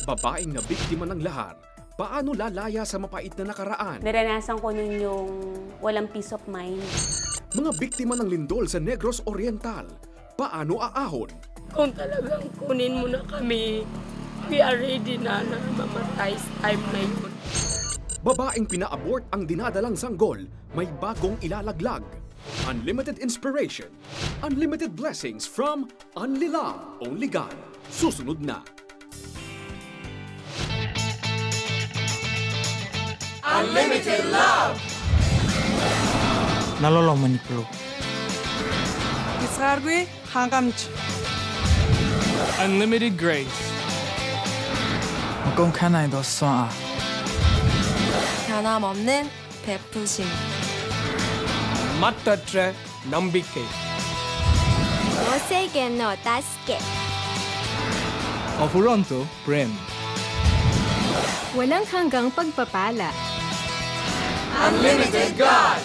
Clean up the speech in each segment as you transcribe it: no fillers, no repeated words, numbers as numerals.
Babaeng na biktima ng lahar, paano lalaya sa mapait na nakaraan? Naranasan ko nun yung walang peace of mind. Mga biktima ng lindol sa Negros Oriental, paano aahon? Kung talagang kunin mo na kami, we are ready na mamatay sa time na yun. Babaeng pina-abort ang dinadalang sanggol, may bagong ilalaglag. Unlimited inspiration, unlimited blessings from Only Love, Only God. Susunod na. Unlimited love. naloloman ni Plo. Isargui hangamch. Unlimited grace. Magkong kanay do soa. 변함없는 베푸심. Matatre nambike. 너세게 너 다스게. Ofuronto prem. Walang hanggang pagpapala. Unlimited God.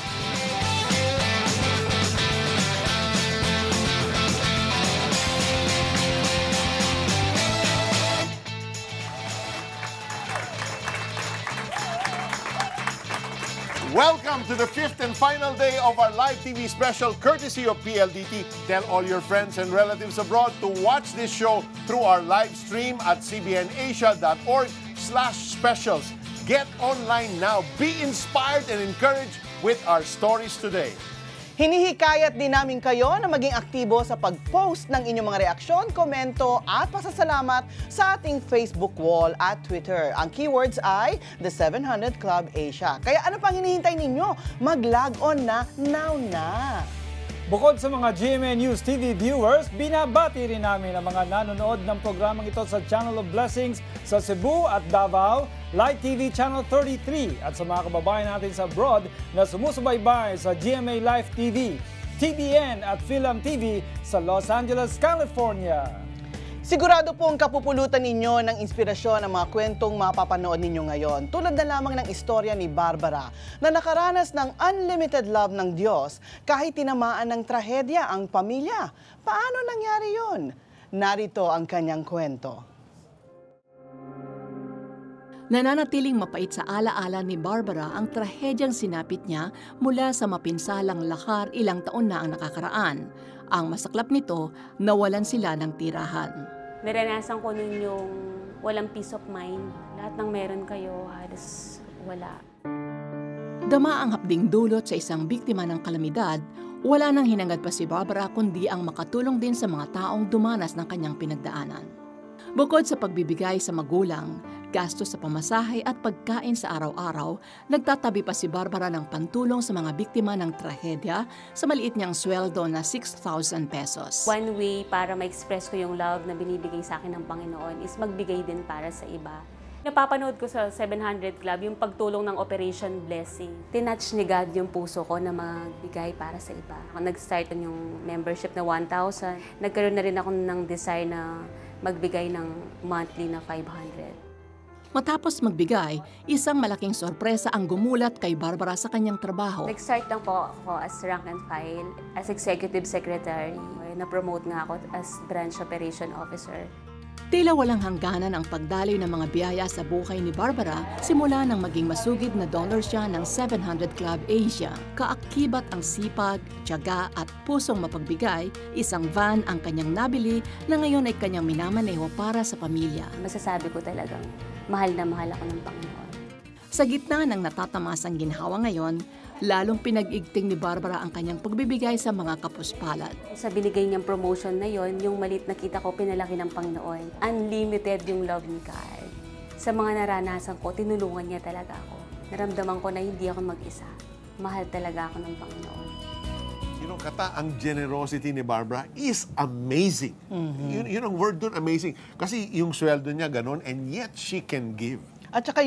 Welcome to the fifth and final day of our live TV special courtesy of PLDT. Tell all your friends and relatives abroad to watch this show through our live stream at cbnasia.org/specials. Get online now. Be inspired and encouraged with our stories today. Hinihikayat din namin kayo na maging aktibo sa pag-post ng inyong mga reaksyon, komento at pasasalamat sa ating Facebook wall at Twitter. Ang keywords ay The 700 Club Asia. Kaya ano pang hinihintay ninyo? Mag-log on na now na! Bukod sa mga GMA News TV viewers, binabati rin namin ang mga nanonood ng programang ito sa Channel of Blessings sa Cebu at Davao, Light TV Channel 33 at sa mga kababayan natin sa abroad na sumusubaybay sa GMA Live TV, TBN at Film TV sa Los Angeles, California. Sigurado pong kapupulutan ninyo ng inspirasyon ang mga kwentong mapapanood ninyo ngayon. Tulad na lamang ng istorya ni Barbara na nakaranas ng unlimited love ng Diyos kahit tinamaan ng trahedya ang pamilya. Paano nangyari yun? Narito ang kanyang kwento. Nananatiling mapait sa alaala ni Barbara ang trahedyang sinapit niya mula sa mapinsalang lahar ilang taon na ang nakakaraan. Ang masaklap nito, nawalan sila ng tirahan. Naranasan ko nun yung walang peace of mind. Lahat ng meron kayo, halos wala. Dama ang hapding dulot sa isang biktima ng kalamidad, wala nang hinangad pa si Barbara kundi ang makatulong din sa mga taong dumanas ng kanyang pinagdaanan. Bukod sa pagbibigay sa magulang, gastos sa pamasahe at pagkain sa araw-araw, nagtatabi pa si Barbara ng pantulong sa mga biktima ng trahedya sa maliit niyang sweldo na 6,000 pesos. One way para ma-express ko yung love na binibigay sa akin ng Panginoon is magbigay din para sa iba. Napapanood ko sa 700 Club yung pagtulong ng Operation Blessing. Tinouch ni God yung puso ko na magbigay para sa iba. Nag-start yung membership na 1,000. Nagkaroon na rin ako ng desire na magbigay ng monthly na 500. Matapos magbigay, isang malaking sorpresa ang gumulat kay Barbara sa kanyang trabaho. Nag-start lang po ako as rank and file, as executive secretary. Na-promote nga ako as branch operation officer. Tila walang hangganan ang pagdaloy ng mga biyaya sa buhay ni Barbara simula nang maging masugid na donor siya ng 700 Club Asia. Kaakibat ang sipag, tiyaga at pusong mapagbigay, isang van ang kanyang nabili na ngayon ay kanyang minamaneho para sa pamilya. Masasabi ko talagang mahal na mahal ako ng Panginoon. Sa gitna ng natatamasang ginhawa ngayon, lalong pinag-igting ni Barbara ang kanyang pagbibigay sa mga kapuspalad. Sa binigay niyang promotion na yon, yung malit na kita ko pinalaki ng Panginoon. Unlimited yung love ni God. Sa mga naranasan ko, tinulungan niya talaga ako. Naramdaman ko na hindi ako mag-isa. Mahal talaga ako ng Panginoon. You know, Kata, ang generosity ni Barbara is amazing. Yun ang word dun, amazing. Kasi yung sweldo niya ganun, and yet she can give. At saka,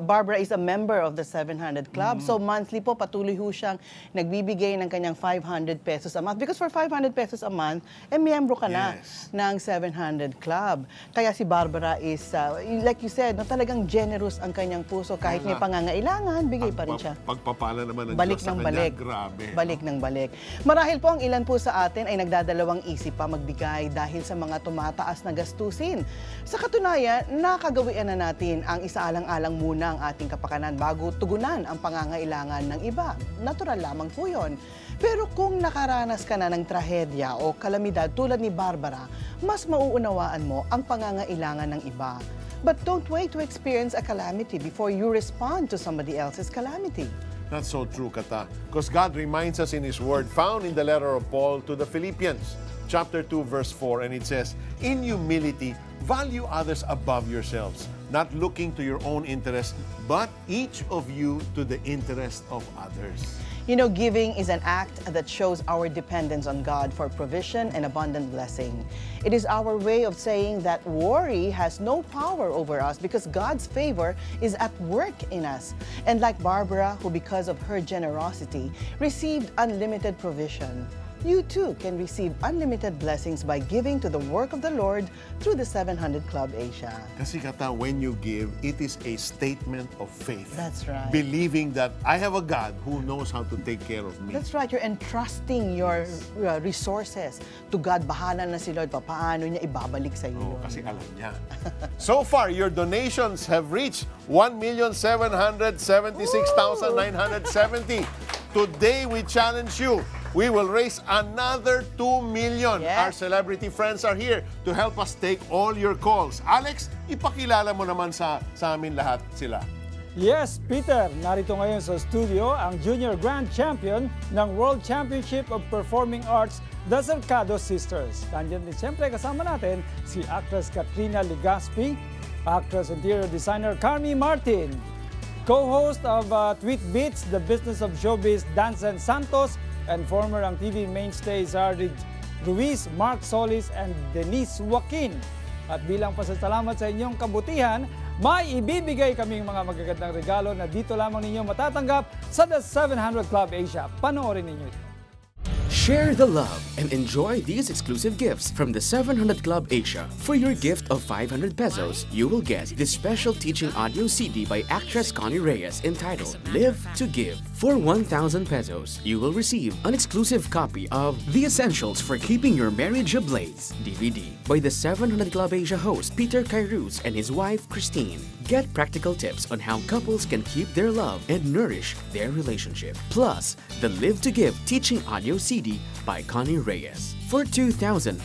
Barbara is a member of the 700 Club. So monthly po, patuloy ho siyang nagbibigay ng kanyang 500 pesos a month. Because for 500 pesos a month, miyembro ka na ng 700 Club. Kaya si Barbara is, like you said, talagang generous ang kanyang puso. Kahit may pangangailangan, bigay pa rin siya. Pagpapala naman ng Balik Diyos sa ng kanya, balik. grabe. Balik ng balik. Marahil po ang ilan po sa atin ay nagdadalawang isip pa magbigay dahil sa mga tumataas na gastusin. Sa katunayan, nakagawian na natin ang isaalang-alang muna ang ating kapakanan bago tugunan ang pangangailangan ng iba. Natural lamang po yun. Pero kung nakaranas ka na ng trahedya o kalamidad tulad ni Barbara, mas mauunawaan mo ang pangangailangan ng iba. But don't wait to experience a calamity before you respond to somebody else's calamity. That's so true, Kata. Because God reminds us in His Word, found in the letter of Paul to the Philippians, chapter 2, verse 4, and it says, "In humility, value others above yourselves, not looking to your own interest, but each of you to the interest of others." Giving is an act that shows our dependence on God for provision and abundant blessing. It is our way of saying that worry has no power over us because God's favor is at work in us. And like Barbara, who because of her generosity received unlimited provision, you too can receive unlimited blessings by giving to the work of the Lord through the 700 Club Asia. Kasi Kata, when you give, it is a statement of faith. That's right. Believing that I have a God who knows how to take care of me. That's right. You're entrusting your resources to God. Bahala na si Lord. Paano niya ibabalik sa iyo. Kasi alam niya. So far, your donations have reached 1,776,970. Today, we challenge you. We will raise another 2 million. Yes. Our celebrity friends are here to help us take all your calls. Alex, ipakilala mo naman sa amin lahat sila. Yes, Peter, narito ngayon sa studio ang Junior Grand Champion ng World Championship of Performing Arts, the Cercado Sisters. Nandiyan din siyempre kasama natin si actress Katrina Legaspi, actress interior designer Carmi Martin, co-host of Tweet Beats, The Business of Showbiz, Dansan Santos, and former ang TV mainstays Zardid Ruiz, Mark Solis, and Denise Joaquin. At bilang pasasalamat sa inyong kabutihan, may ibibigay kaming mga magagandang regalo na dito lamang ninyo matatanggap sa The 700 Club Asia. Panoorin ninyo ito. Share the love and enjoy these exclusive gifts from the 700 Club Asia. For your gift of 500 pesos, you will get this special teaching audio CD by actress Connie Reyes entitled Live to Give. For 1,000 pesos, you will receive an exclusive copy of The Essentials for Keeping Your Marriage Ablaze DVD by the 700 Club Asia host Peter Kairouz and his wife Christine. Get practical tips on how couples can keep their love and nourish their relationship. Plus, the Live to Give teaching audio CD by Connie Reyes. For 2,500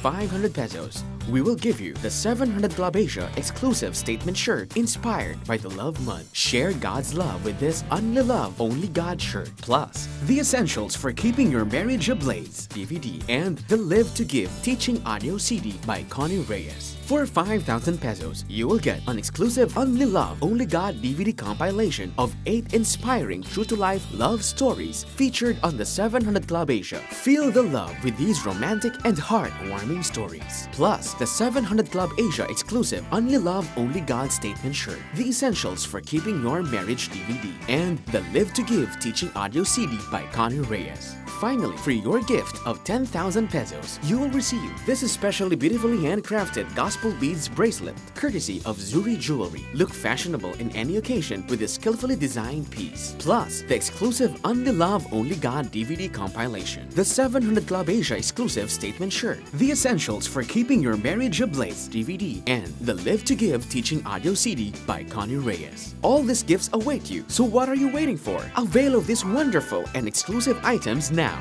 pesos, we will give you the 700 Club Asia exclusive statement shirt inspired by the Love Month. Share God's love with this Only Love, Only God shirt. Plus, the Essentials for Keeping Your Marriage Ablaze DVD and the Live to Give teaching audio CD by Connie Reyes. For 5,000 pesos, you will get an exclusive Only Love, Only God DVD compilation of 8 inspiring true-to-life love stories featured on the 700 Club Asia. Feel the love with these romantic and heartwarming stories. Plus, the 700 Club Asia exclusive Only Love, Only God statement shirt, The Essentials for Keeping Your Marriage DVD, and the Live to Give teaching audio CD by Connie Reyes. Finally, for your gift of 10,000 pesos, you will receive this especially beautifully handcrafted gospel beads bracelet, courtesy of Zuri Jewelry. Look fashionable in any occasion with this skillfully designed piece. Plus, the exclusive Only Love, Only God DVD compilation, the 700 Club Asia exclusive statement shirt, The Essentials for Keeping Your Marriage Ablaze DVD, and the Live to Give teaching audio CD by Connie Reyes. All these gifts await you, so what are you waiting for? Avail of these wonderful and exclusive items now.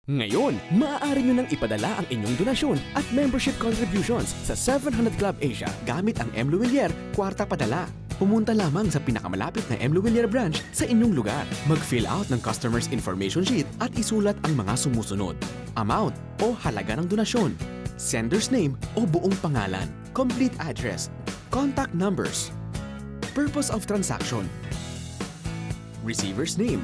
Ngayon, maaari nyo nang ipadala ang inyong donasyon at membership contributions sa 700 Club Asia gamit ang M. Luwilier Kwarta Padala. Pumunta lamang sa pinakamalapit na M. Luwilier branch sa inyong lugar. Mag-fill out ng customer's information sheet at isulat ang mga sumusunod: amount o halaga ng donasyon, sender's name o buong pangalan, complete address, contact numbers, purpose of transaction, receiver's name,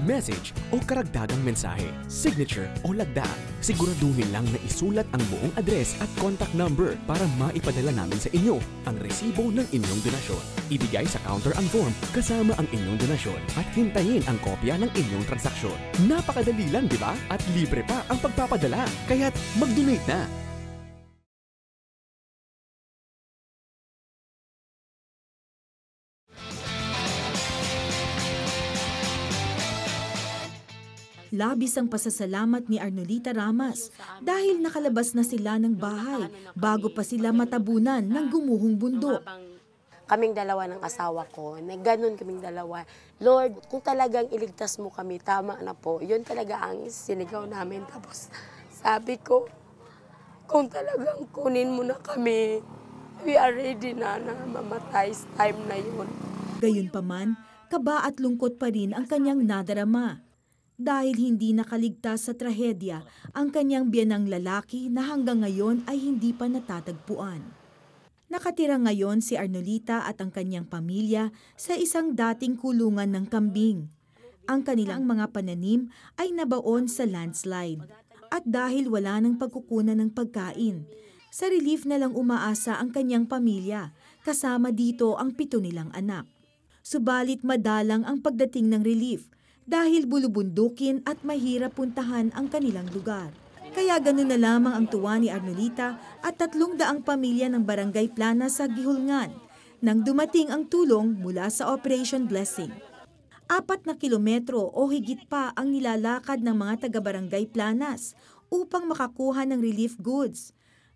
message o karagdagang mensahe, signature o lagda. Siguraduhin lang na isulat ang buong address at contact number para maipadala namin sa inyo ang resibo ng inyong donasyon. Ibigay sa counter ang form kasama ang inyong donasyon at hintayin ang kopya ng inyong transaksyon. Napakadali lang, di ba? At libre pa ang pagpapadala. Kaya't mag-donate na! Labis ang pasasalamat ni Arnolita Ramas dahil nakalabas na sila ng bahay bago pa sila matabunan ng gumuhong bundok. Kaming dalawa ng asawa ko, na ganun kaming dalawa. Lord, kung talagang iligtas mo kami, tama na po. Yun talaga ang sinigaw namin. Tapos sabi ko, kung talagang kunin mo na kami, we are ready na mamatay sa time na yun. Gayunpaman, kaba at lungkot pa rin ang kanyang nadarama. Dahil hindi nakaligtas sa trahedya ang kanyang biyanang lalaki na hanggang ngayon ay hindi pa natatagpuan. Nakatira ngayon si Arnolita at ang kanyang pamilya sa isang dating kulungan ng kambing. Ang kanilang mga pananim ay nabaon sa landslide. At dahil wala ng pagkukunan ng pagkain, sa relief na lang umaasa ang kanyang pamilya, kasama dito ang 7 nilang anak. Subalit madalang ang pagdating ng relief, dahil bulubundukin at mahirap puntahan ang kanilang lugar. Kaya ganun na lamang ang tuwa ni Arnolita at 300 pamilya ng Barangay Plana sa Gihulngan nang dumating ang tulong mula sa Operation Blessing. 4 na kilometro o higit pa ang nilalakad ng mga taga-Barangay Planas upang makakuha ng relief goods.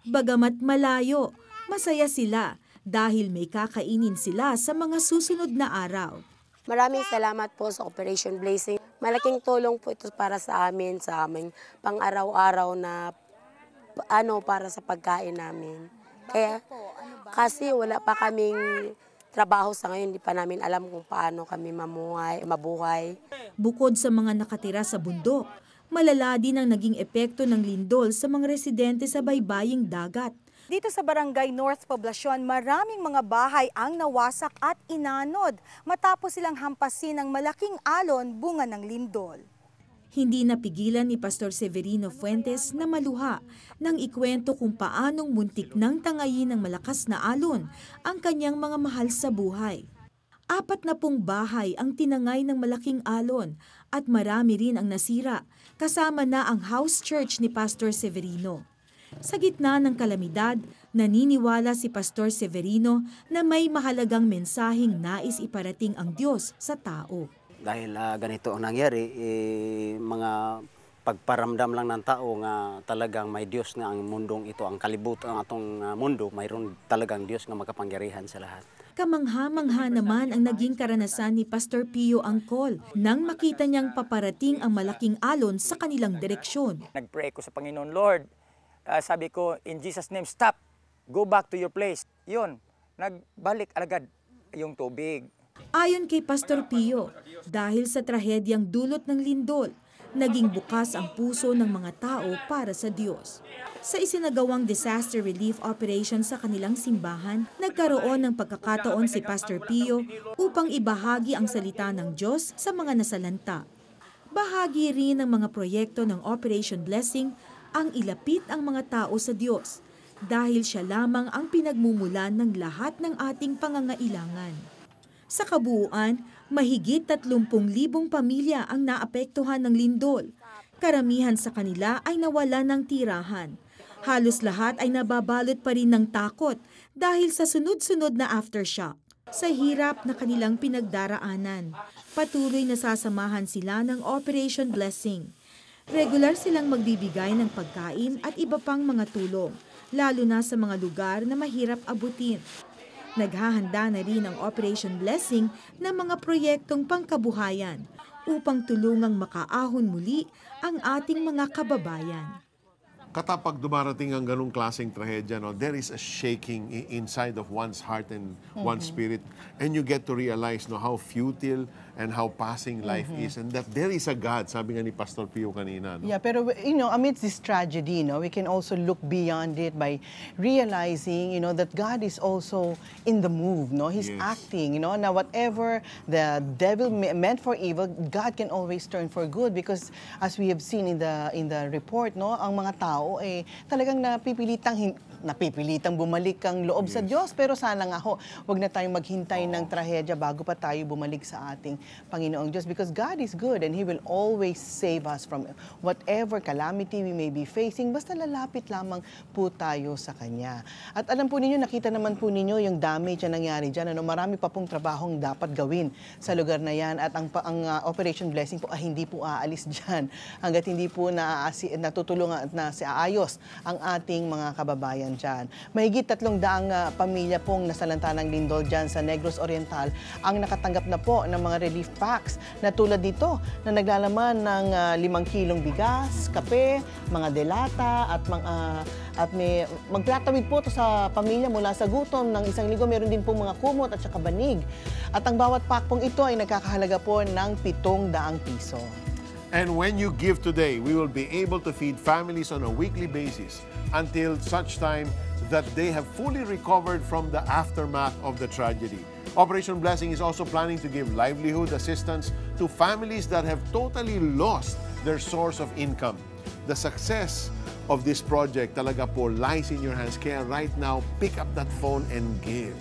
Bagamat malayo, masaya sila dahil may kakainin sila sa mga susunod na araw. Maraming salamat po sa Operation Blessing. Malaking tulong po ito para sa amin, sa aming pang-araw-araw na para sa pagkain namin. Kaya kasi wala pa kaming trabaho sa ngayon, hindi pa namin alam kung paano kami mabuhay. Bukod sa mga nakatira sa bundok, malala din ang naging epekto ng lindol sa mga residente sa baybaying dagat. Dito sa Barangay North Poblacion, maraming mga bahay ang nawasak at inanod matapos silang hampasin ng malaking alon bunga ng lindol. Hindi napigilan ni Pastor Severino Fuentes na maluha nang ikwento kung paanong muntik nang tangayin ng malakas na alon ang kanyang mga mahal sa buhay. 40 bahay ang tinangay ng malaking alon at marami rin ang nasira, kasama na ang house church ni Pastor Severino. Sa gitna ng kalamidad, naniniwala si Pastor Severino na may mahalagang mensaheng nais iparating ang Diyos sa tao. Dahil ganito ang nangyari, mga pagparamdam lang ng tao nga talagang may Diyos nga ang mundong ito, ang kalibutan ng atong mundo, mayroon talagang Diyos nga makapangyarihan sa lahat. Kamangha-mangha naman ang naging karanasan ni Pastor Pio Angkol nang makita niyang paparating ang malaking alon sa kanilang direksyon. Nagpray ko sa Panginoon, Lord, sabi ko, in Jesus' name, stop, go back to your place. Yun, nagbalik agad yung tubig. Ayon kay Pastor Pio, dahil sa trahedyang dulot ng lindol, naging bukas ang puso ng mga tao para sa Diyos. Sa isinagawang disaster relief operation sa kanilang simbahan, nagkaroon ng pagkakataon si Pastor Pio upang ibahagi ang salita ng Diyos sa mga nasalanta. Bahagi rin ng mga proyekto ng Operation Blessing ang ilapit ang mga tao sa Diyos dahil siya lamang ang pinagmumulan ng lahat ng ating pangangailangan. Sa kabuuan, mahigit 30,000 pamilya ang naapektuhan ng lindol. Karamihan sa kanila ay nawalan ng tirahan. Halos lahat ay nababalot pa rin ng takot dahil sa sunod-sunod na aftershock. Sa hirap na kanilang pinagdaraanan, patuloy na sasamahan sila ng Operation Blessing. Regular silang magbibigay ng pagkain at iba pang mga tulong, lalo na sa mga lugar na mahirap abutin. Naghahanda na rin ang Operation Blessing ng mga proyektong pangkabuhayan upang tulungang makaahon muli ang ating mga kababayan. Katapag dumarating ang ganung klaseng trahedya, no, there is a shaking inside of one's heart and one's spirit. And you get to realize no, how futile and how passing life is. And that there is a God, sabi nga ni Pastor Pio kanina. No? Yeah, pero amidst this tragedy, we can also look beyond it by realizing, that God is also in the move, no? He's acting, Now whatever the devil meant for evil, God can always turn for good because as we have seen in the report, no, ang mga tao talagang napipilitang bumalik ang loob sa Diyos. Pero sana nga wag na tayong maghintay ng trahedya bago pa tayo bumalik sa ating Panginoong Diyos because God is good and He will always save us from whatever calamity we may be facing. Basta lalapit lamang po tayo sa Kanya. At alam po ninyo, nakita naman po ninyo yung damage na nangyari dyan. Marami pa pong trabahong dapat gawin sa lugar na yan at ang Operation Blessing po hindi po aalis dyan hanggat hindi po natutulungan at naayos ang ating mga kababayan dyan. Mahigit 300 pamilya pong nasalanta ng lindol dyan sa Negros Oriental ang nakatanggap na po ng mga relief packs na tulad dito na naglalaman ng 5 kilong bigas, kape, mga delata at may magtatawid po to sa pamilya mula sa gutom ng 1 linggo. Meron din po mga kumot at saka banig. At ang bawat pack pong ito ay nagkakahalaga po ng 700 piso. And when you give today, we will be able to feed families on a weekly basis until such time that they have fully recovered from the aftermath of the tragedy. Operation Blessing is also planning to give livelihood assistance to families that have totally lost their source of income. The success of this project talaga po lies in your hands. Kaya right now, pick up that phone and give.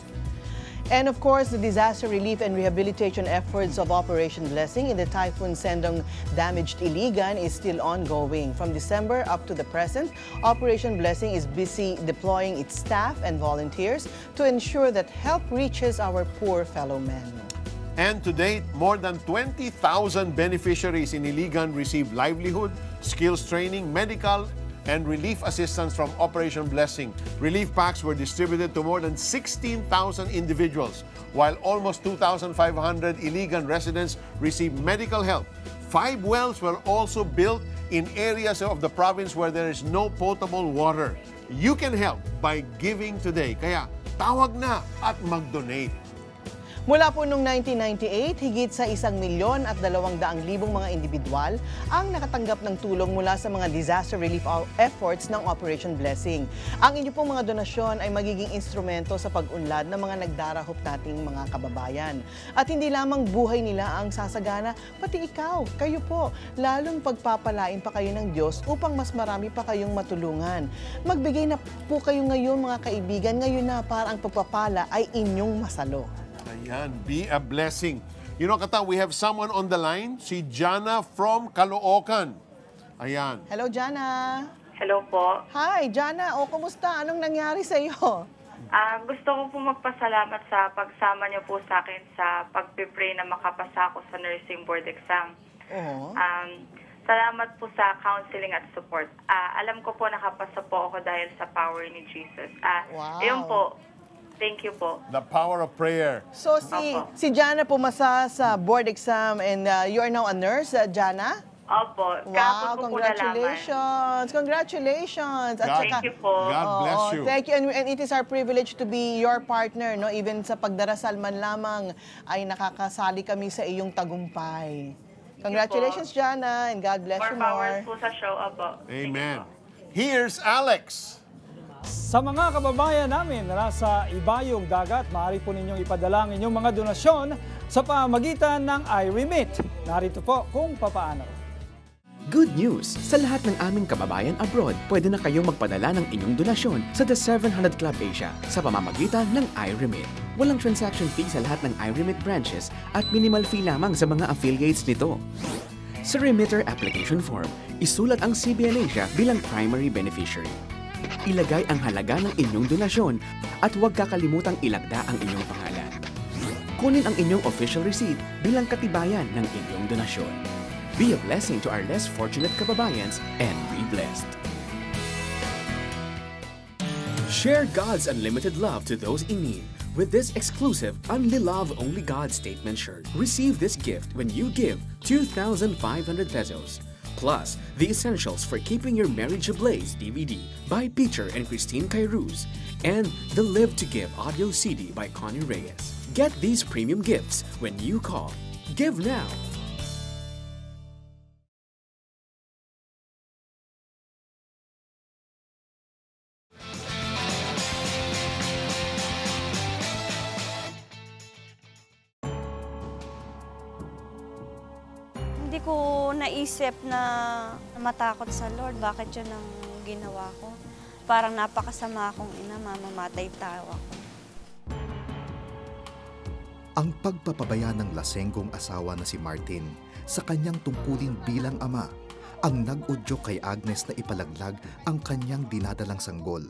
And of course, the disaster relief and rehabilitation efforts of Operation Blessing in the Typhoon Sendong damaged Iligan is still ongoing. From December up to the present, Operation Blessing is busy deploying its staff and volunteers to ensure that help reaches our poor fellow men. And to date, more than 20,000 beneficiaries in Iligan received livelihood, skills training, medical, and relief assistance from Operation Blessing. Relief packs were distributed to more than 16,000 individuals, while almost 2,500 Iligan residents received medical help. 5 wells were also built in areas of the province where there is no potable water. You can help by giving today. Kaya tawag na at mag-donate. Mula po noong 1998, higit sa 1,200,000 mga individual ang nakatanggap ng tulong mula sa mga disaster relief efforts ng Operation Blessing. Ang inyo pong mga donasyon ay magiging instrumento sa pag-unlad ng mga nagdarahop nating mga kababayan. At hindi lamang buhay nila ang sasagana, pati ikaw, kayo po, lalong pagpapalain pa kayo ng Diyos upang mas marami pa kayong matulungan. Magbigay na po kayo ngayon mga kaibigan, ngayon na para ang pagpapala ay inyong masalo. Ayan, be a blessing. You know, Kata, we have someone on the line, si Jana from Caloocan. Ayan. Hello, Jana. Hello po. Hi, Jana. Kumusta? Anong nangyari sa iyo? Gusto ko po magpasalamat sa pagsama niyo po sa akin sa pagpipray na makapasa ako sa nursing board exam. Salamat po sa counseling at support. Alam ko po nakapasa po ako dahil sa power ni Jesus. Wow. Ayun po. Thank you po. The power of prayer. So si Jana pumasa sa board exam and you are now a nurse, Jana? Opo. Wow, congratulations. Congratulations. Thank you po. God bless you. Thank you. And it is our privilege to be your partner, no? Even sa pagdarasal man lamang ay nakakasali kami sa iyong tagumpay. Congratulations, Jana, and God bless you more. More powers po sa show, opo. Amen. Here's Alex. Sa mga kababayan namin na nasa ibayong dagat, maaari po ninyong ipadala ang inyong mga donasyon sa pamamagitan ng iRemit. Narito po kung papaano. Good news! Sa lahat ng aming kababayan abroad, pwede na kayong magpadala ng inyong donasyon sa The 700 Club Asia sa pamamagitan ng iRemit. Walang transaction fee sa lahat ng iRemit branches at minimal fee lamang sa mga affiliates nito. Sa remitter application form, isulat ang CBN Asia bilang primary beneficiary. Ilagay ang halaga ng inyong donasyon at huwag kakalimutang ilagda ang inyong pangalan. Kunin ang inyong official receipt bilang katibayan ng inyong donasyon. Be a blessing to our less fortunate kababayans and be blessed. Share God's unlimited love to those in need with this exclusive Only Love Only God statement shirt. Receive this gift when you give 2,500 pesos. Plus, The Essentials for Keeping Your Marriage Ablaze DVD by Peter and Christine Cairuz, and the Live to Give audio CD by Connie Reyes. Get these premium gifts when you call. Give now! Hindi ko naisip na matakot sa Lord. Bakit yun ang ginawa ko? Parang napakasama akong ina, mamamatay tawa ko. Ang pagpapabaya ng lasenggong asawa na si Martin sa kanyang tungkulin bilang ama ang nag-udyok kay Agnes na ipalaglag ang kanyang dinadalang sanggol.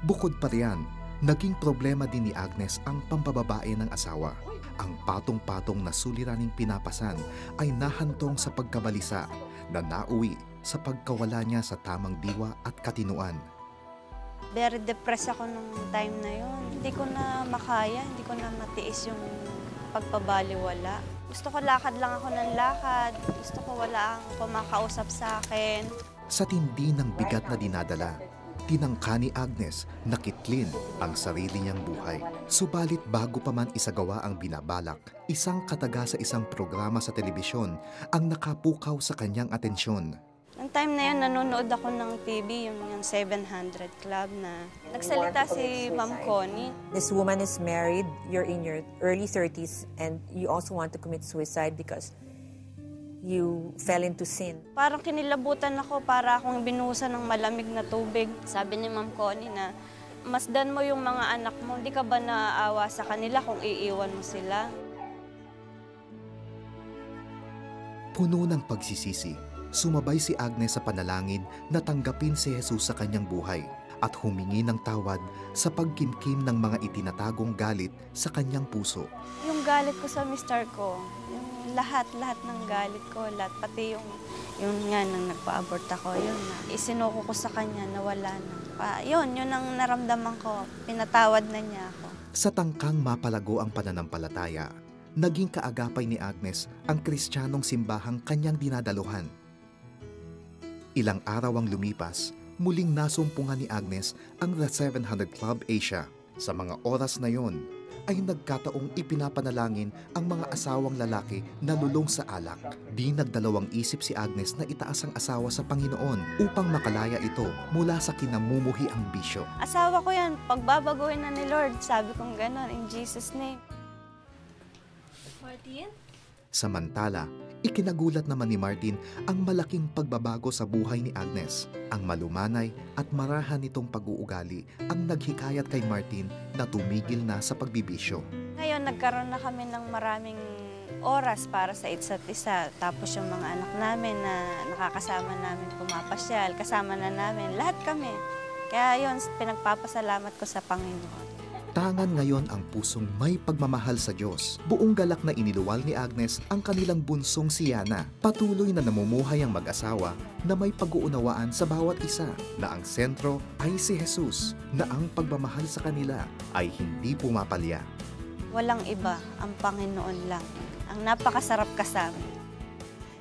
Bukod pa riyan, naging problema din ni Agnes ang pambababae ng asawa. Ang patong-patong na suliraning pinapasan ay nahantong sa pagkabalisa na nauwi sa pagkawala niya sa tamang diwa at katinuan. Very depressed ako nung time na yun. Hindi ko na makaya, hindi ko na matiis yung pagpabaliwala. Gusto ko lakad lang ako ng lakad. Gusto ko wala ang kumakausap sa akin. Sa tindi ng bigat na dinadala, tinangka ni Agnes na kitlin ang sarili niyang buhay. Subalit bago pa man isagawa ang binabalak, isang kataga sa isang programa sa telebisyon ang nakapukaw sa kanyang atensyon. Noong time na yun, nanonood ako ng TV, yung 700 Club na nagsalita si Ma'am Connie. This woman is married, you're in your early 30s, and you also want to commit suicide because you fell into sin. Parang kinilabutan ako para akong binuhusan ng malamig na tubig. Sabi ni Ma'am Connie na, masdan mo yung mga anak mo, hindi ka ba naaawa sa kanila kung iiwan mo sila? Puno ng pagsisisi, sumabay si Agnes sa panalangin na tanggapin si Jesus sa kanyang buhay at humingi ng tawad sa pagkimkim ng mga itinatagong galit sa kanyang puso. Yung galit ko sa mister ko, yung lahat ng galit ko, lahat, pati yung nga nang nagpa-abort ako, yun na. Isinuko ko sa kanya na wala na. Yun ang naramdaman ko, pinatawad na niya ako. Sa tangkang mapalago ang pananampalataya, naging kaagapay ni Agnes ang Kristiyanong simbahang kanyang dinadaluhan. Ilang araw ang lumipas, muling nasumpungan ni Agnes ang The 700 Club Asia. Sa mga oras na yon, ay nagkataong ipinapanalangin ang mga asawang lalaki na lulong sa alak. Di nagdalawang isip si Agnes na itaas ang asawa sa Panginoon upang makalaya ito mula sa kinamumuhi ang bisyo. Asawa ko yan, pagbabaguhin na ni Lord, sabi kong gano'n, in Jesus' name. Martin? Samantala, ikinagulat naman ni Martin ang malaking pagbabago sa buhay ni Agnes. Ang malumanay at marahan nitong pag-uugali ang naghikayat kay Martin na tumigil na sa pagbibisyo. Ngayon, nagkaroon na kami ng maraming oras para sa isa't isa. Tapos yung mga anak namin na nakakasama namin pumapasyal, kasama na namin, lahat kami. Kaya yun, pinagpapasalamat ko sa Panginoon. Tangan ngayon ang pusong may pagmamahal sa Diyos. Buong galak na iniluwal ni Agnes ang kanilang bunsong si Yana. Patuloy na namumuhay ang mag-asawa na may pag-uunawaan sa bawat isa na ang sentro ay si Jesus, na ang pagmamahal sa kanila ay hindi pumapalya. Walang iba, ang Panginoon lang. Ang napakasarap kasama.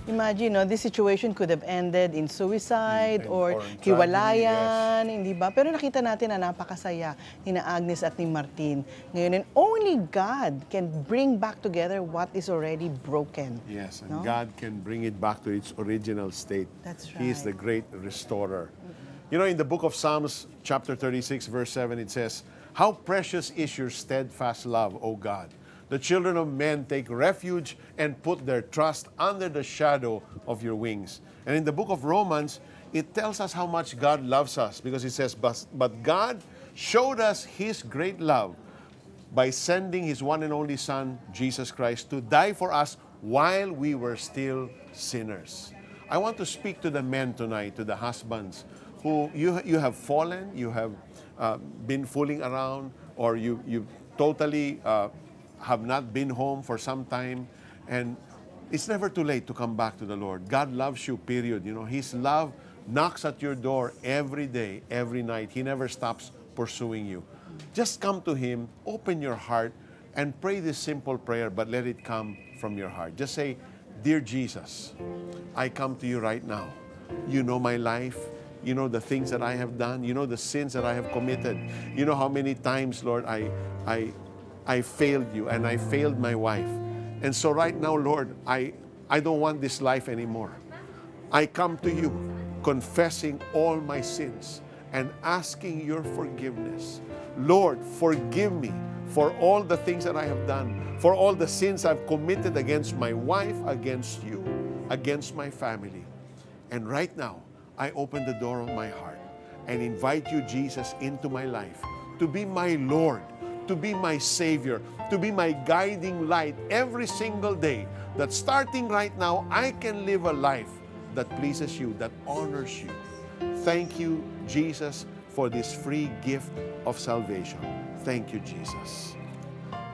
Imagine, no, this situation could have ended in suicide or hiwalayan, hindi ba? Pero nakita natin na napakasaya ni Agnes at ni Martin. Ngayon, and only God can bring back together what is already broken. Yes, and no? God can bring it back to its original state. That's He is the great restorer. You know, in the book of Psalms, chapter 36, verse 7, it says, "How precious is your steadfast love, O God! The children of men take refuge and put their trust under the shadow of your wings." And in the book of Romans, it tells us how much God loves us, because it says, but God showed us His great love by sending His one and only Son, Jesus Christ, to die for us while we were still sinners. I want to speak to the men tonight, to the husbands, who you have fallen, you have been fooling around, or you totally have not been home for some time, and it's never too late to come back to the Lord. God loves you, period. You know, His love knocks at your door every day, every night. He never stops pursuing you. Just come to Him, open your heart, and pray this simple prayer, but let it come from your heart. Just say, "Dear Jesus, I come to you right now. You know my life. You know the things that I have done. You know the sins that I have committed. You know how many times, Lord, I failed you and I failed my wife. And so right now, Lord, I don't want this life anymore. I come to you confessing all my sins and asking your forgiveness. Lord, forgive me for all the things that I have done, for all the sins I've committed against my wife, against you, against my family. And right now, I open the door of my heart and invite you, Jesus, into my life to be my Lord, to be my Savior, to be my guiding light every single day, that starting right now, I can live a life that pleases you, that honors you. Thank you, Jesus, for this free gift of salvation. Thank you, Jesus.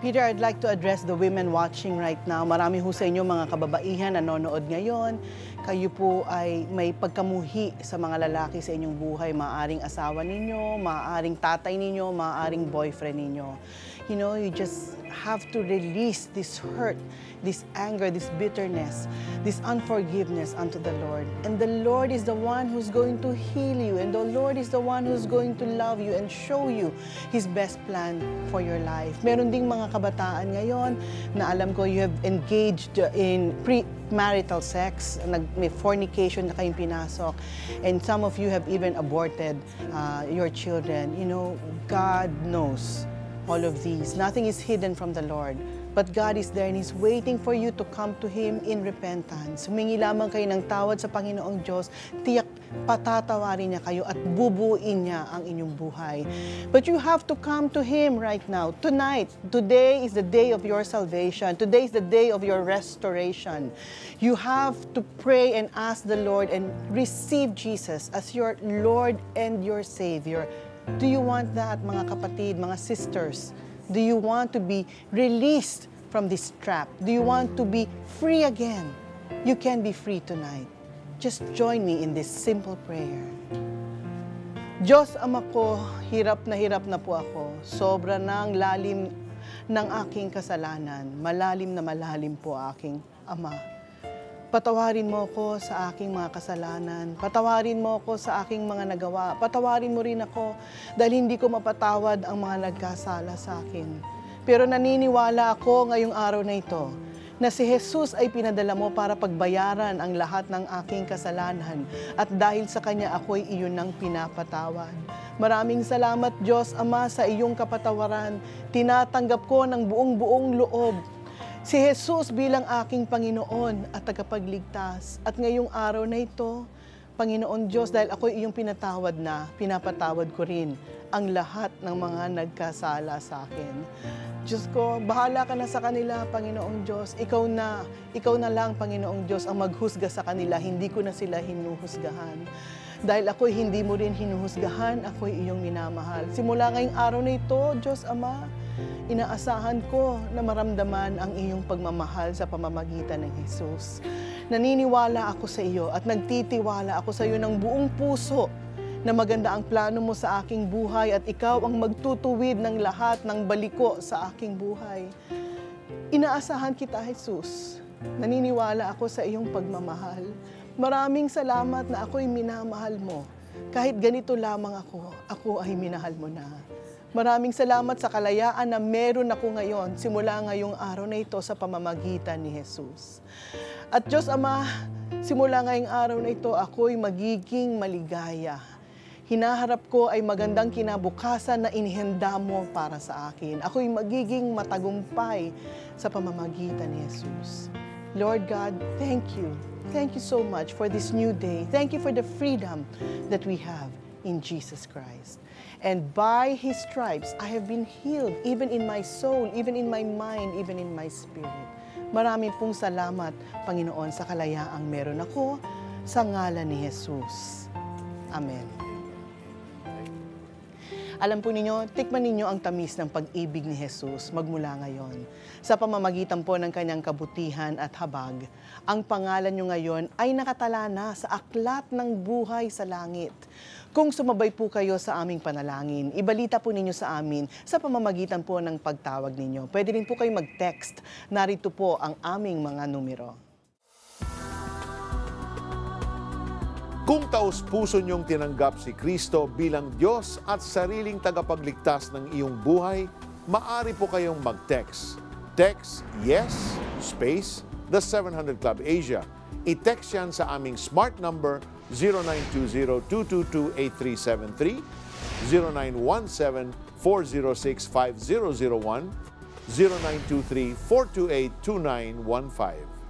Peter, I'd like to address the women watching right now. Marami ho sa inyo mga kababaihan na nanonood ngayon. Kayo po ay may pagkamuhi sa mga lalaki sa inyong buhay. Maaaring asawa ninyo, maaaring tatay ninyo, maaaring boyfriend ninyo. You know, you just have to release this hurt, this anger, this bitterness, this unforgiveness unto the Lord. And the Lord is the one who's going to heal you. And the Lord is the one who's going to love you and show you His best plan for your life. Meron ding mga kabataan ngayon na alam ko you have engaged in premarital sex, may fornication na kayong pinasok, and some of you have even aborted your children. You know, God knows all of these. Nothing is hidden from the Lord. But God is there and He's waiting for you to come to Him in repentance. Humingi lamang kayo ng tawad sa Panginoong Diyos, tiyak patatawarin niya kayo at bubuin niya ang inyong buhay. But you have to come to Him right now, tonight. Today is the day of your salvation. Today is the day of your restoration. You have to pray and ask the Lord and receive Jesus as your Lord and your Savior. Do you want that, mga kapatid, mga sisters? Do you want to be released from this trap? Do you want to be free again? You can be free tonight. Just join me in this simple prayer. Diyos Ama ko, hirap na po ako. Sobra ng lalim ng aking kasalanan. Malalim na malalim po aking Ama. Patawarin mo ako sa aking mga kasalanan. Patawarin mo ako sa aking mga nagawa. Patawarin mo rin ako dahil hindi ko mapatawad ang mga nagkasala sa akin. Pero naniniwala ako ngayong araw na ito na si Jesus ay pinadala mo para pagbayaran ang lahat ng aking kasalanan at dahil sa Kanya ako'y iyon ng pinapatawad. Maraming salamat, Diyos Ama, sa iyong kapatawaran. Tinatanggap ko ng buong loob si Jesus bilang aking Panginoon at tagapagligtas. At ngayong araw na ito, Panginoon Diyos, dahil ako iyong pinatawad na, pinapatawad ko rin ang lahat ng mga nagkasala sa akin. Diyos ko, bahala ka na sa kanila, Panginoong Diyos. Ikaw na lang, Panginoong Diyos, ang maghusga sa kanila. Hindi ko na sila hinuhusgahan. Dahil ako'y hindi mo rin hinuhusgahan, ako'y iyong minamahal. Simula ngayong araw na ito, Diyos Ama, inaasahan ko na maramdaman ang iyong pagmamahal sa pamamagitan ng Jesus. Naniniwala ako sa iyo at nagtitiwala ako sa iyo ng buong puso na maganda ang plano mo sa aking buhay at ikaw ang magtutuwid ng lahat ng baliko sa aking buhay. Inaasahan kita, Jesus. Naniniwala ako sa iyong pagmamahal. Maraming salamat na ako'y minamahal mo. Kahit ganito lamang ako ay minahal mo na. Maraming salamat sa kalayaan na meron ako ngayon, simula ngayong araw na ito sa pamamagitan ni Jesus. At Diyos Ama, simula ngayong araw na ito, ako'y magiging maligaya. Hinaharap ko ay magandang kinabukasan na inihanda mo para sa akin. Ako'y magiging matagumpay sa pamamagitan ni Jesus. Lord God, thank you. Thank you so much for this new day. Thank you for the freedom that we have in Jesus Christ. And by His stripes, I have been healed, even in my soul, even in my mind, even in my spirit. Maraming pong salamat, Panginoon, sa kalayaang meron ako sa ngalan ni Jesus. Amen. Alam po ninyo, tikman ninyo ang tamis ng pag-ibig ni Jesus magmula ngayon. Sa pamamagitan po ng kanyang kabutihan at habag, ang pangalan nyo ngayon ay nakatala na sa aklat ng buhay sa langit. Kung sumabay po kayo sa aming panalangin, ibalita po ninyo sa amin sa pamamagitan po ng pagtawag ninyo. Pwede rin po kayo mag-text. Narito po ang aming mga numero. Kung taus-puso niyong tinanggap si Kristo bilang Diyos at sariling tagapagligtas ng iyong buhay, maaari po kayong mag-text. Text yes, space, the 700 Club Asia. I-text yan sa aming smart number 0920-222-8373, 0917-406-5001, 0923-428-2915.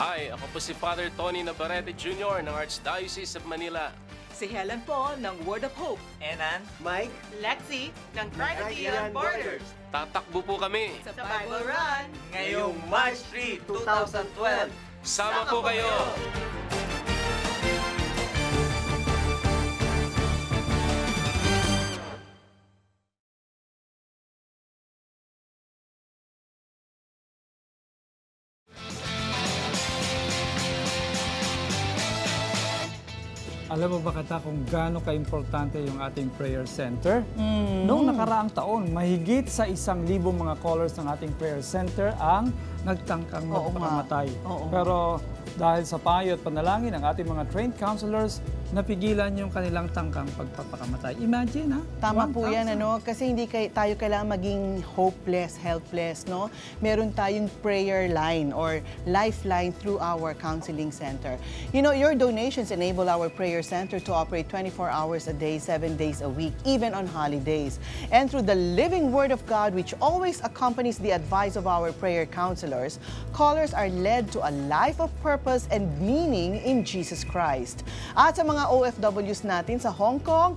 Hi, ako po si Father Tony Navarrete Jr. ng Archdiocese of Manila. Si Helen po ng Word of Hope. Enan, Mike, Lexi ng Trinity Beyond Borders. Tatakbo po kami Sa Bible Run ngayong March 3, 2012. Sama po kayo! Alam mo ba Kata kung gaano ka-importante yung ating prayer center? Noong nakaraang taon, mahigit sa 1,000 mga callers ng ating prayer center ang nagtangkang magpakamatay. Pero dahil sa payo at panalangin ng ating mga trained counselors, napigilan yung kanilang tangkang pagpapakamatay. Imagine, ha? Tama po yan, ano? Kasi hindi tayo kailangan maging hopeless, helpless, no? Meron tayong prayer line or lifeline through our counseling center. You know, your donations enable our prayer center to operate 24 hours a day, 7 days a week, even on holidays. And through the living Word of God, which always accompanies the advice of our prayer counselors, callers are led to a life of purpose and meaning in Jesus Christ. At sa mga OFWs natin sa Hong Kong,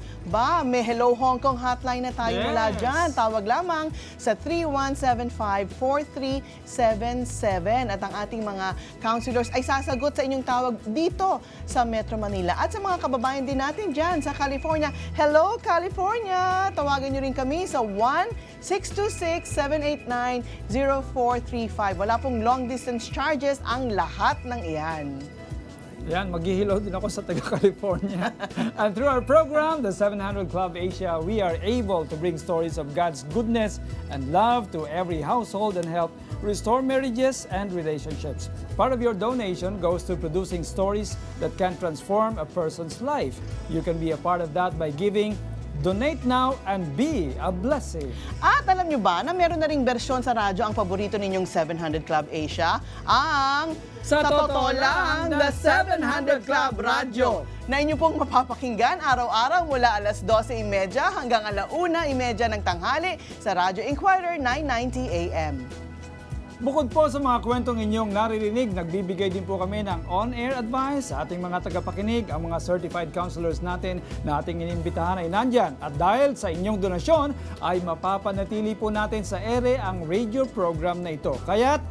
may Hello Hong Kong hotline na tayo mula dyan. Tawag lamang sa 3175-4377 at ang ating mga counselors ay sasagot sa inyong tawag dito sa Metro Manila. At sa mga kababayan din natin dyan sa California, Hello California! Tawagan nyo rin kami sa 1-626-789-0435. Wala pong long distance charges ang lahat ng iyan. Yan, maghihilaw din ako sa taga-California. And through our program, the 700 Club Asia, we are able to bring stories of God's goodness and love to every household and help restore marriages and relationships. Part of your donation goes to producing stories that can transform a person's life. You can be a part of that by giving. Donate now and be a blessing. At alam nyo ba na meron na ring bersyon sa radyo ang paborito ninyong 700 Club Asia? Ang Sa Totoo Lang, the 700 Club Radio, na inyo pong mapapakinggan araw-araw mula alas 12:30 hanggang 1:30 ng tanghali sa Radyo Inquirer 990 AM. Bukod po sa mga kwentong inyong naririnig, nagbibigay din po kami ng on-air advice sa ating mga tagapakinig. Ang mga certified counselors natin na ating inimbitahan ay nandyan. At dahil sa inyong donasyon, ay mapapanatili po natin sa ere ang radio program na ito. Kaya't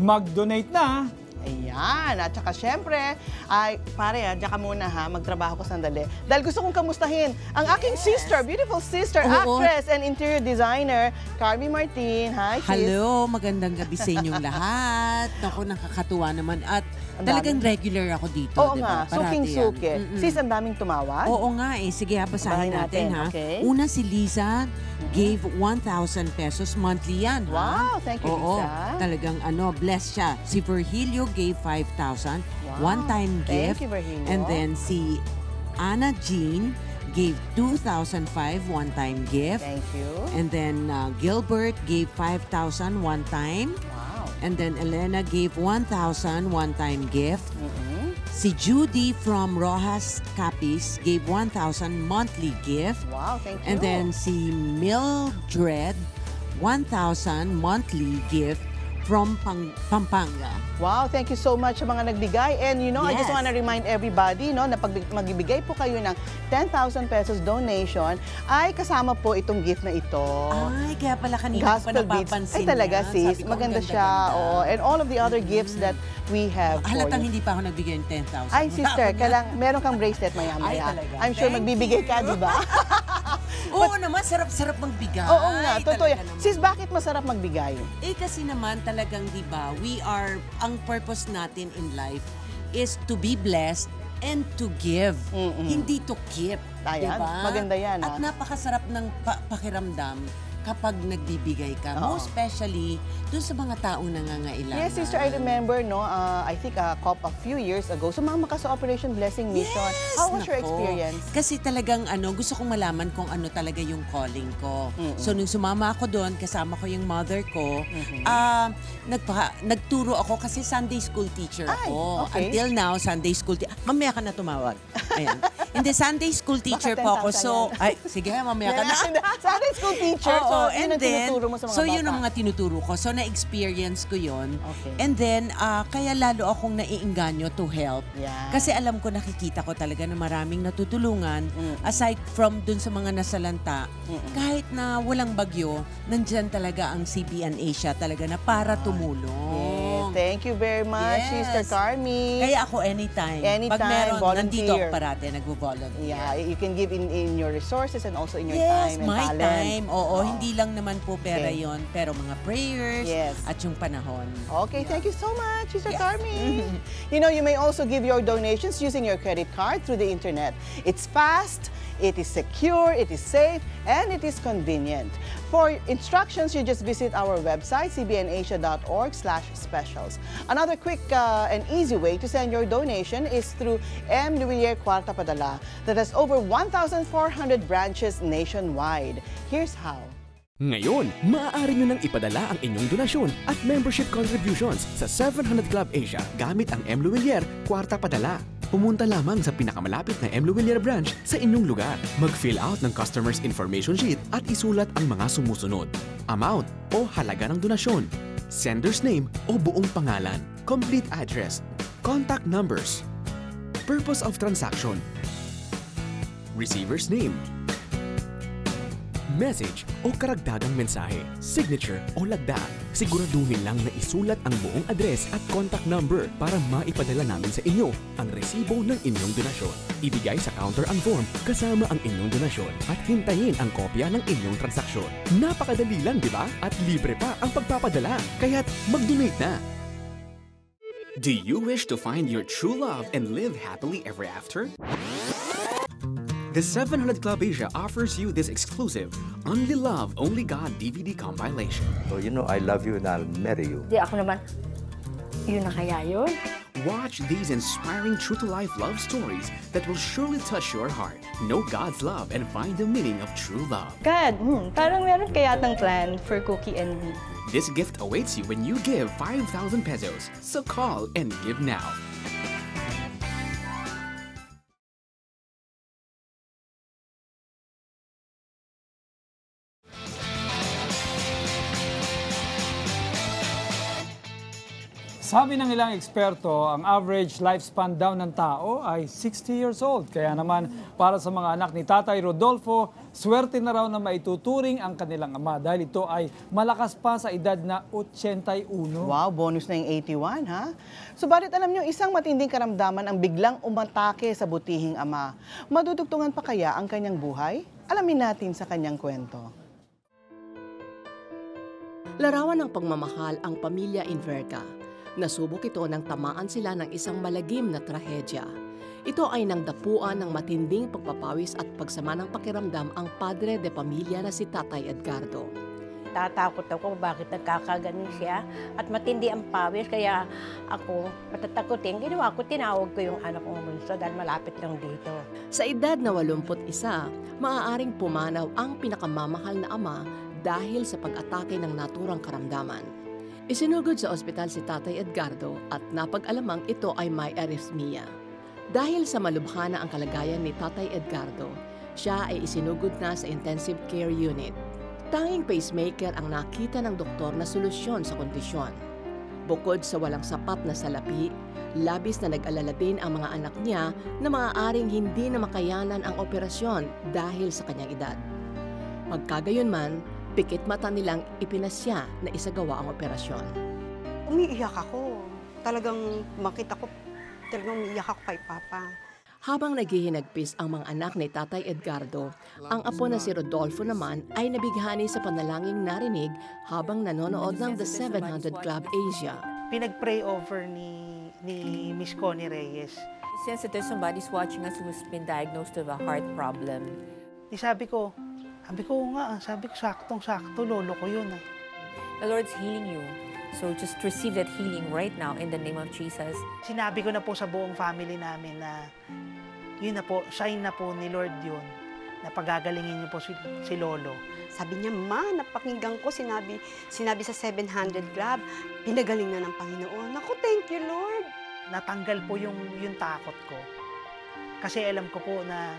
mag-donate na! Ayan. At saka syempre, ay, pare, diyan ka muna ha, magtrabaho ko sandali. Dahil gusto kong kamustahin ang aking sister, beautiful sister, actress and interior designer, Carby Martin. Hi, sis. Hello, magandang gabi sa inyong lahat. Ako, nakakatuwa naman. At talagang regular ako dito. Oo nga, suking-suki. Sis, ang daming tumawag. Oo nga eh. Sige, basahin natin ha. Okay. Una si Liza, gave 1,000 pesos monthly yan. Wow, thank you, Oo, Lisa. talagang blessed siya. Si Virgilio gave 5,000, one-time gift. Thank you, Virgilio. And then si Anna Jean gave 2,005 one-time gift. Thank you. And then Gilbert gave 5,000 one-time. Wow. And then Elena gave 1,000 one-time gift. Si Judy from Rojas Capiz gave 1,000 monthly gift. Wow, thank you. And then si Mildred, 1,000 monthly gift from Pampanga. Wow, thank you so much sa mga nagbigay. And you know, I just Yes. want to remind everybody no, na pag magbibigay po kayo ng 10,000 pesos donation, ay kasama po itong gift na ito. Ay, kaya pala kanina ko pa napapansin Ay talaga yan. sis, Sabi ko, maganda ang siya. ganda-ganda. Oh, and all of the other gifts that we have for Halatang you. hindi pa ako nagbigay ng 10,000. Ay, sister, meron kang bracelet Ay, maya-maya. talaga. I'm sure Thank magbibigay ka, di ba? Oo naman, sarap-sarap magbigay. Oo nga, totoo yan. Talaga naman. Sis, bakit masarap magbigay? Eh kasi naman talagang, di ba, ang purpose natin in life is to be blessed and to give. Hindi to keep. Ayan, diba? maganda yan. At napakasarap ng pakiramdam kapag nagbibigay ka. Most especially dun sa mga taong nangangailangan. Yes, sister, I remember, no, I think a few years ago, sumama ka sa Operation Blessing Mission. Yes, How was your experience? Kasi talagang gusto kong malaman kung ano talaga yung calling ko. So, nung sumama ako doon, kasama ko yung mother ko, nagturo ako kasi Sunday school teacher ako. Okay. Until now, Sunday school teacher. Mamaya ka na tumawag. Ayan. Hindi, Sunday school teacher po ako. So, sige, mamaya ka na. Sunday school teacher. So, yun ang tinuturo mo sa mga bata. So, yun ang mga tinuturo ko. So, na-experience ko yun. And then, kaya lalo akong naiinganyo to help. Kasi alam ko, nakikita ko talaga na maraming natutulungan. Aside from dun sa mga nasalanta, kahit na walang bagyo, nandyan talaga ang CBN Asia talaga na para tumulong. Thank you very much, Sister Carmi. Kaya ako anytime. Pag meron, nandito ako parate, nagvo-volunteer. Yeah, you can give in your resources and also in your Yes, time and my talent. time. Oo, hindi lang naman po pera yon, pero mga prayers at yung panahon. Okay, thank you so much, Sister Carmi. You know, you may also give your donations using your credit card through the internet. It's fast, it is secure, it is safe, and it is convenient. For instructions, you just visit our website, cbnasia.org/specials. Another quick and easy way to send your donation is through M. Luilier Cuarta Padala that has over 1,400 branches nationwide. Here's how. Ngayon, maaari nyo nang ipadala ang inyong donasyon at membership contributions sa 700 Club Asia gamit ang M. Luilier Cuarta Padala. Pumunta lamang sa pinakamalapit na M. Luilier branch sa inyong lugar. Mag-fill out ng customer's information sheet at isulat ang mga sumusunod. Amount o halaga ng donasyon, sender's name o buong pangalan, complete address, contact numbers, purpose of transaction, receiver's name, message o karagdagang mensahe, signature o lagda. Siguraduhin lang na isulat ang buong address at contact number para maipadala namin sa inyo ang resibo ng inyong donasyon. Ibigay sa counter ang form kasama ang inyong donasyon at hintayin ang kopya ng inyong transaksyon. Napakadali lang, di ba? At libre pa ang pagpapadala. Kaya't mag-donate na! Do you wish to find your true love and live happily ever after? The 700 Club Asia offers you this exclusive Only Love, Only God DVD compilation. So, you know, I love you and I'll marry you. Di ako naman, yun na kaya yun? Watch these inspiring true-to-life love stories that will surely touch your heart. Know God's love and find the meaning of true love. God, parang meron kaya tang plan for Cookie and me. This gift awaits you when you give 5,000 pesos. So call and give now. Sabi ng ilang eksperto, ang average lifespan daw ng tao ay 60 years old. Kaya naman, para sa mga anak ni Tatay Rodolfo, swerte na raw na maituturing ang kanilang ama dahil ito ay malakas pa sa edad na 81. Wow, bonus na yung 81, ha? Subalit alam nyo, isang matinding karamdaman ang biglang umatake sa butihing ama. Madudugtungan pa kaya ang kanyang buhay? Alamin natin sa kanyang kwento. Larawan ng pagmamahal ang pamilya Inverca. Nasubok ito nang tamaan sila ng isang malagim na trahedya. Ito ay nangdapuan ng matinding pagpapawis at pagsama ng pakiramdam ang padre de pamilya na si Tatay Edgardo. Tatakot ako bakit nagkakaganon siya at matindi ang pawis kaya ako matatakotin. Ginawa ko, tinawag ko yung anak kong bunso dahil malapit lang dito. Sa edad na 81, maaaring pumanaw ang pinakamamahal na ama dahil sa pag-atake ng naturang karamdaman. Isinugod sa ospital si Tatay Edgardo at napag-alamang ito ay may arrhythmia. Dahil sa malubha na ang kalagayan ni Tatay Edgardo, siya ay isinugod na sa intensive care unit. Tanging pacemaker ang nakita ng doktor na solusyon sa kondisyon. Bukod sa walang sapat na salapi, labis na nag-alala din ang mga anak niya na maaaring hindi na makayanan ang operasyon dahil sa kanyang edad. Magkagayunman, pikit mata nilang ipinasya na isagawa ang operasyon. Umiiyak ako. Talagang makita ko, talagang umiiyak ako kay Papa. Habang naghihinagpis ang mga anak ni Tatay Edgardo, ang apo na si Rodolfo naman ay nabighani sa panalangin narinig habang nanonood ng The 700 Club Asia. Pinag-pray over ni Miss Connie Reyes. Since there's somebody's watching us who's been diagnosed with a heart problem. Sabi ko, Sabi ko, saktong-sakto, lolo ko yun. The Lord's healing you. So just receive that healing right now in the name of Jesus. Sinabi ko na po sa buong family namin na yun na po, sign na po ni Lord yun, na pagagalingin niyo po si lolo. Sabi niya, ma, napakinggan ko, sinabi sa 700 Club, pinagaling na ng Panginoon. Ako, thank you, Lord. Natanggal po yung takot ko. Kasi alam ko po na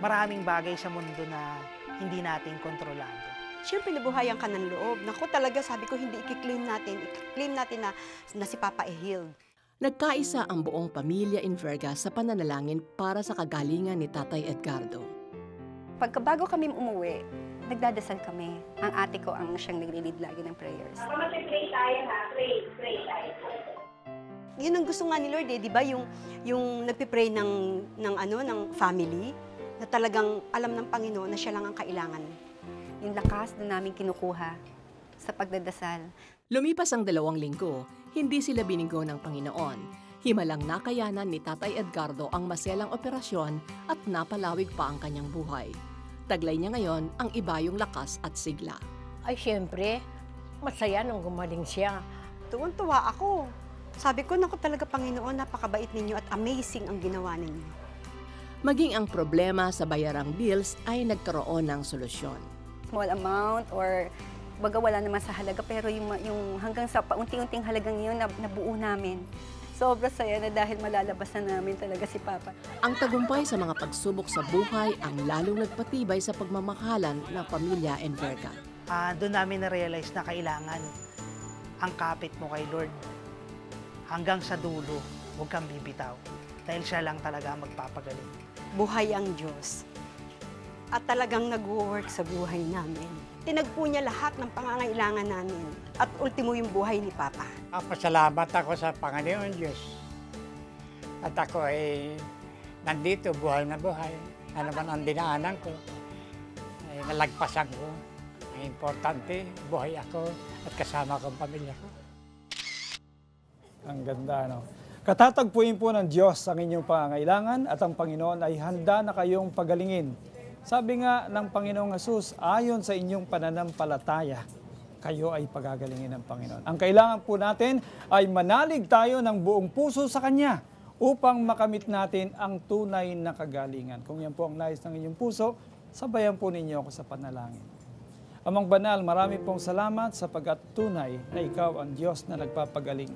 maraming bagay sa mundo na hindi natin kontrolado. Siyempre, nabuhayan ka ng loob. Naku, talaga, sabi ko, hindi i-claim natin na si Papa healed. Nagkaisa ang buong pamilya Inverga sa pananalangin para sa kagalingan ni Tatay Edgardo. Pagkabago kami umuwi, nagdadasal kami. Ang ate ko ang siyang nagre-lead lagi ng prayers. Mag-pray tayo ha, pray tayo. Yun ang gusto nga ni Lord di ba? Yung nagpipray ng family, na talagang alam ng Panginoon na siya lang ang kailangan. Yung lakas na namin kinukuha sa pagdadasal. Lumipas ang 2 linggo, hindi sila bininggo ng Panginoon. Himalang nakayanan ni Tatay Edgardo ang maselang operasyon at napalawig pa ang kanyang buhay. Taglay niya ngayon ang ibayong lakas at sigla. Ay, siyempre, masaya nung gumaling siya. Tuwan-tuwa ako. Sabi ko, naku talaga Panginoon, napakabait ninyo at amazing ang ginawa ninyo. Maging ang problema sa bayarang bills ay nagkaroon ng solusyon. Small amount or baga wala naman sa halaga, pero yung hanggang sa paunti-unting halagang yun nabuo namin. Sobra saya na dahil malalabas na namin talaga si Papa. Ang tagumpay sa mga pagsubok sa buhay ang lalong nagpatibay sa pagmamahalan ng pamilya Enverga. Doon namin na-realize na kailangan ang kapit mo kay Lord. Hanggang sa dulo, huwag kang bibitaw. Dahil siya lang talaga magpapagaling. Buhay ang Diyos. At talagang nag-work sa buhay namin. Tinagpo niya lahat ng pangangailangan namin. At ultimo yung buhay ni Papa. Pasalamat ako sa Panginoon Diyos. At ako ay nandito, buhay na buhay. Ano man ang dinaanan ko, ay nalagpasan ko. Ang importante, buhay ako at kasama ko ang pamilya ko. Ang ganda, no? Katatagpuin po ng Diyos ang inyong pangangailangan at ang Panginoon ay handa na kayong pagalingin. Sabi nga ng Panginoong Hesus, ayon sa inyong pananampalataya, kayo ay pagagalingin ng Panginoon. Ang kailangan po natin ay manalig tayo ng buong puso sa Kanya upang makamit natin ang tunay na kagalingan. Kung yan po ang nais ng inyong puso, sabayan po ninyo ako sa panalangin. Amang Banal, marami pong salamat sapagkat tunay na ikaw ang Diyos na nagpapagaling.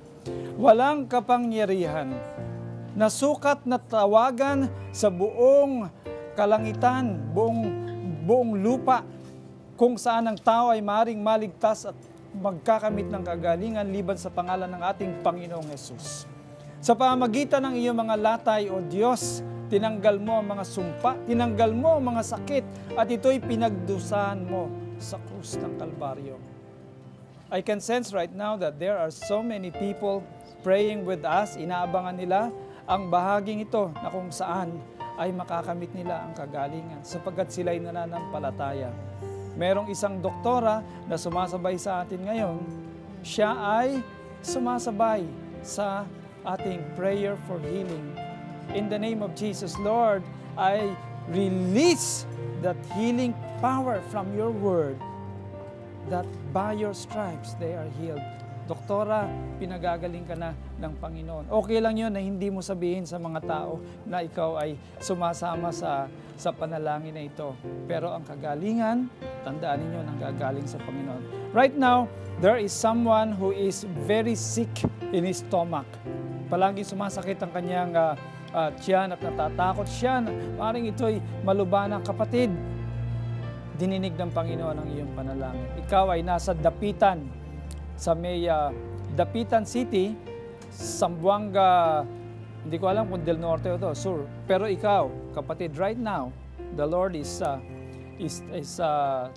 Walang kapangyarihan na sukat na tawagan sa buong kalangitan, buong lupa, kung saan ang tao ay maaaring maligtas at magkakamit ng kagalingan liban sa pangalan ng ating Panginoong Hesus. Sa pamamagitan ng iyong mga latay, O Diyos, tinanggal mo ang mga sumpa, tinanggal mo ang mga sakit, at ito'y pinagdusahan mo sa krus ng Kalbaryo. I can sense right now that there are so many people praying with us. Inaabangan nila ang bahaging ito na kung saan ay makakamit nila ang kagalingan sapagkat sila'y nananampalataya. Merong isang doktora na sumasabay sa atin ngayon. Siya ay sumasabay sa ating prayer for healing. In the name of Jesus, Lord, I release that healing power from your word that by your stripes they are healed. Doktora, pinagagaling ka na ng Panginoon. Okay lang yun na hindi mo sabihin sa mga tao na ikaw ay sumasama sa panalangin na ito. Pero ang kagalingan, tandaan ninyo, nanggagaling sa Panginoon. Right now, there is someone who is very sick in his stomach. Palagi sumasakit ang kanyang tiyan at natatakot siya. Maring ito'y malubanang kapatid. Dininig ng Panginoon ang iyong panalangin. Ikaw ay nasa Dapitan, sa may Dapitan City, Zamboanga, hindi ko alam kung Del Norte o Sur. Pero ikaw, kapatid, right now, the Lord is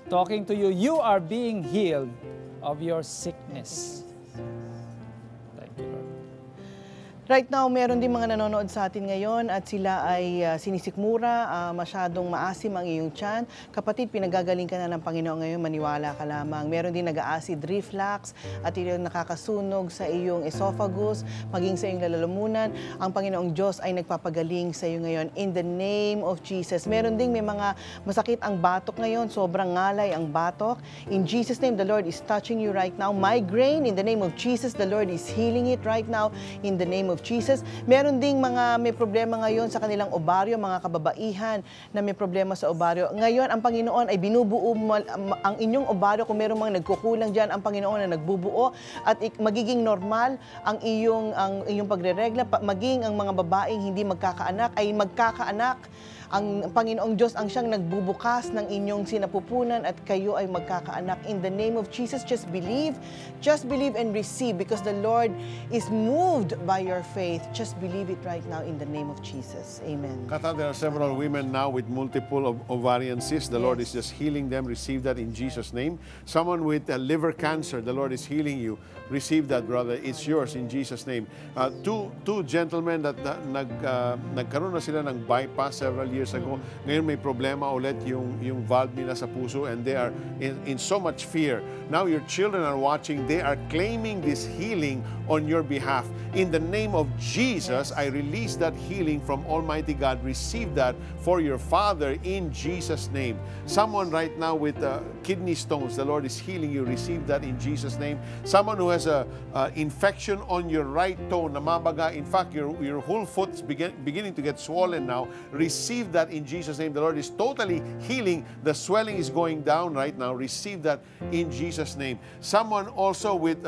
talking to you. You are being healed of your sickness. Thank you, Lord. Right now, meron din mga nanonood sa atin ngayon at sila ay sinisikmura, masyadong maasim ang iyong tiyan. Kapatid, pinagagaling ka na ng Panginoon ngayon, maniwala ka lamang. Meron din nag-acid reflux at yung nakakasunog sa iyong esophagus, maging sa iyong lalalamunan. Ang Panginoong Diyos ay nagpapagaling sa iyo ngayon in the name of Jesus. Meron ding may mga masakit ang batok ngayon, sobrang ngalay ang batok. In Jesus' name, the Lord is touching you right now. Migraine, in the name of Jesus, the Lord is healing it right now in the name of Jesus. Meron ding mga may problema ngayon sa kanilang obaryo, mga kababaihan na may problema sa obaryo. Ngayon, ang Panginoon ay binubuo ang inyong obaryo. Kung meron mga nagkukulang dyan, ang Panginoon na nagbubuo at magiging normal ang iyong pagreregla. Maging ang mga babaeng hindi magkakaanak ay magkakaanak. Ang Panginoong Diyos ang siyang nagbubukas ng inyong sinapupunan at kayo ay magkakaanak. In the name of Jesus, just believe and receive because the Lord is moved by your faith. Just believe it right now in the name of Jesus. Amen. Kata, there are several women now with multiple ovarian cysts. The Lord is just healing them. Receive that in Jesus' name. Someone with liver cancer, the Lord is healing you. Receive that, brother. It's yours in Jesus' name. Two gentlemen that nagkaroon na sila ng bypass several years ago. Ngayon may problema ulit yung valve nila sa puso and they are in so much fear. Now your children are watching. They are claiming this healing on your behalf. In the name of Jesus, I release that healing from Almighty God. Receive that for your father in Jesus' name. Someone right now with kidney stones, the Lord is healing you. Receive that in Jesus' name. Someone who has a infection on your right toe, namabaga. In fact, your whole foot is beginning to get swollen now. Receive that in Jesus' name. The Lord is totally healing. The swelling is going down right now. Receive that in Jesus' name. Someone also with